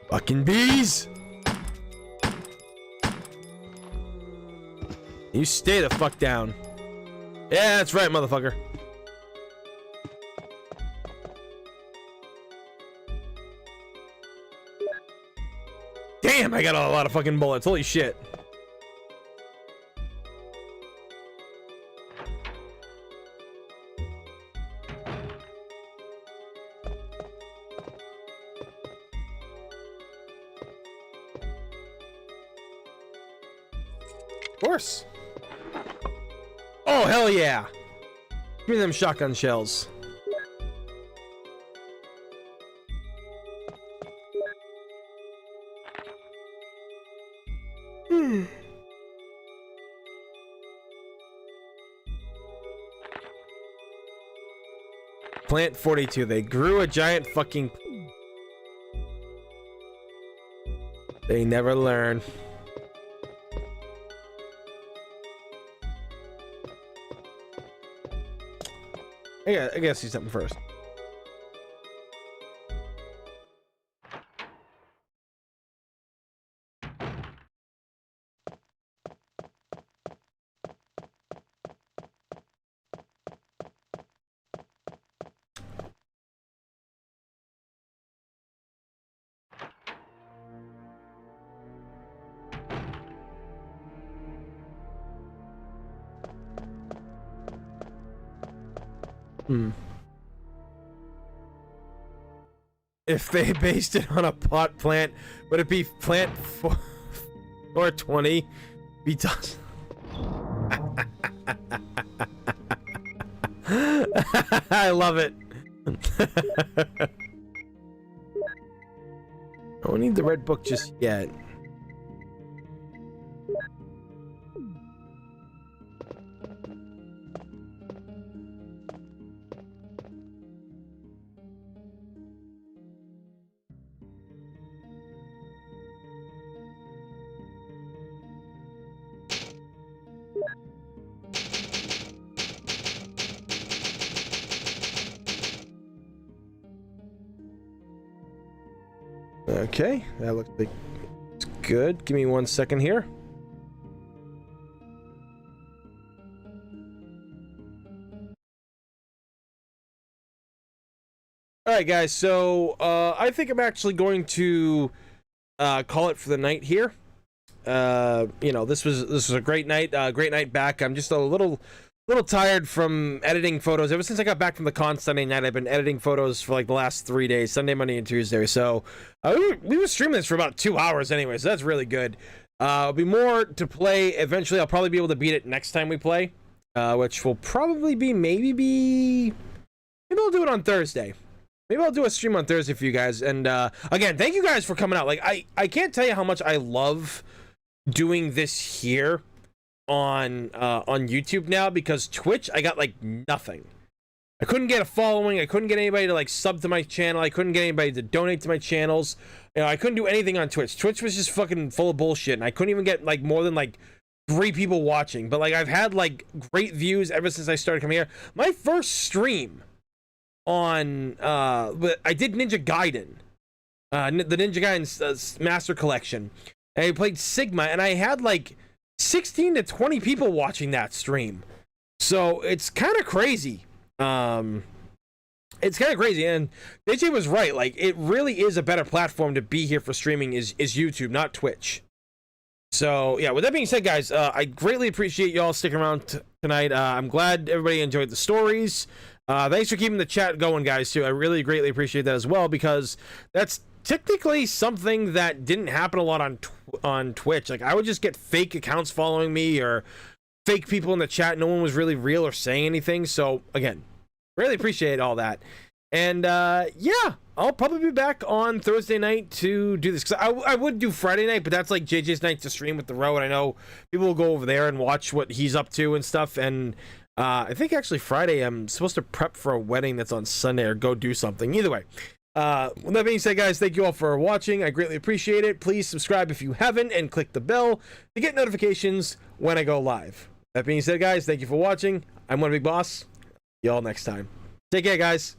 Fucking bees! You stay the fuck down. Yeah, that's right, motherfucker. Damn, I got a lot of fucking bullets. Holy shit. Of course. Oh, hell yeah. Give me them shotgun shells. Plant 42. They grew a giant fucking... They never learn. I gotta see something first. Hmm. If they based it on a pot plant, would it be plant 420? Be tossed. I love it. I don't need the red book just yet. Okay, that looks like it's good. Give me 1 second here. All right, guys. So I think I'm actually going to call it for the night here. You know, this was a great night. Great night back. I'm just a little tired from editing photos. Ever since I got back from the con Sunday night, I've been editing photos for like the last 3 days, Sunday, Monday, and Tuesday. So we were streaming this for about 2 hours anyway, so that's really good. There'll be more to play. Eventually, I'll probably be able to beat it next time we play, which will probably be maybe I'll do it on Thursday. Maybe I'll do a stream on Thursday for you guys. And again, thank you guys for coming out. Like I can't tell you how much I love doing this here on YouTube now, because Twitch I got like nothing. I couldn't get a following. I couldn't get anybody to like sub to my channel. I couldn't get anybody to donate to my channels. You know, I couldn't do anything on Twitch. Twitch was just fucking full of bullshit, and I couldn't even get like more than like 3 people watching. But like I've had like great views ever since I started coming here. My first stream on but I did Ninja Gaiden, the Ninja Gaiden Master Collection, and I played Sigma, and I had like 16 to 20 people watching that stream. So it's kind of crazy. It's kind of crazy, and DJ was right. Like, it really is a better platform to be here for streaming is YouTube, not Twitch. So yeah, with that being said, guys, I greatly appreciate y'all sticking around tonight. I'm glad everybody enjoyed the stories. Thanks for keeping the chat going, guys, too. I really greatly appreciate that as well, because that's technically something that didn't happen a lot on Twitch. Like, I would just get fake accounts following me or fake people in the chat. No one was really real or saying anything. So again, really appreciate all that. And yeah, I'll probably be back on Thursday night to do this, because I would do Friday night, but that's like JJ's night to stream with the row, and I know people will go over there and watch what he's up to and stuff. And I think actually Friday I'm supposed to prep for a wedding that's on Sunday, or go do something. Either way, with that being said, guys, thank you all for watching. I greatly appreciate it. Please subscribe if you haven't, and click the bell to get notifications when I go live. That being said, guys, thank you for watching. I'm One Big Boss. Y'all next time. Take care, guys.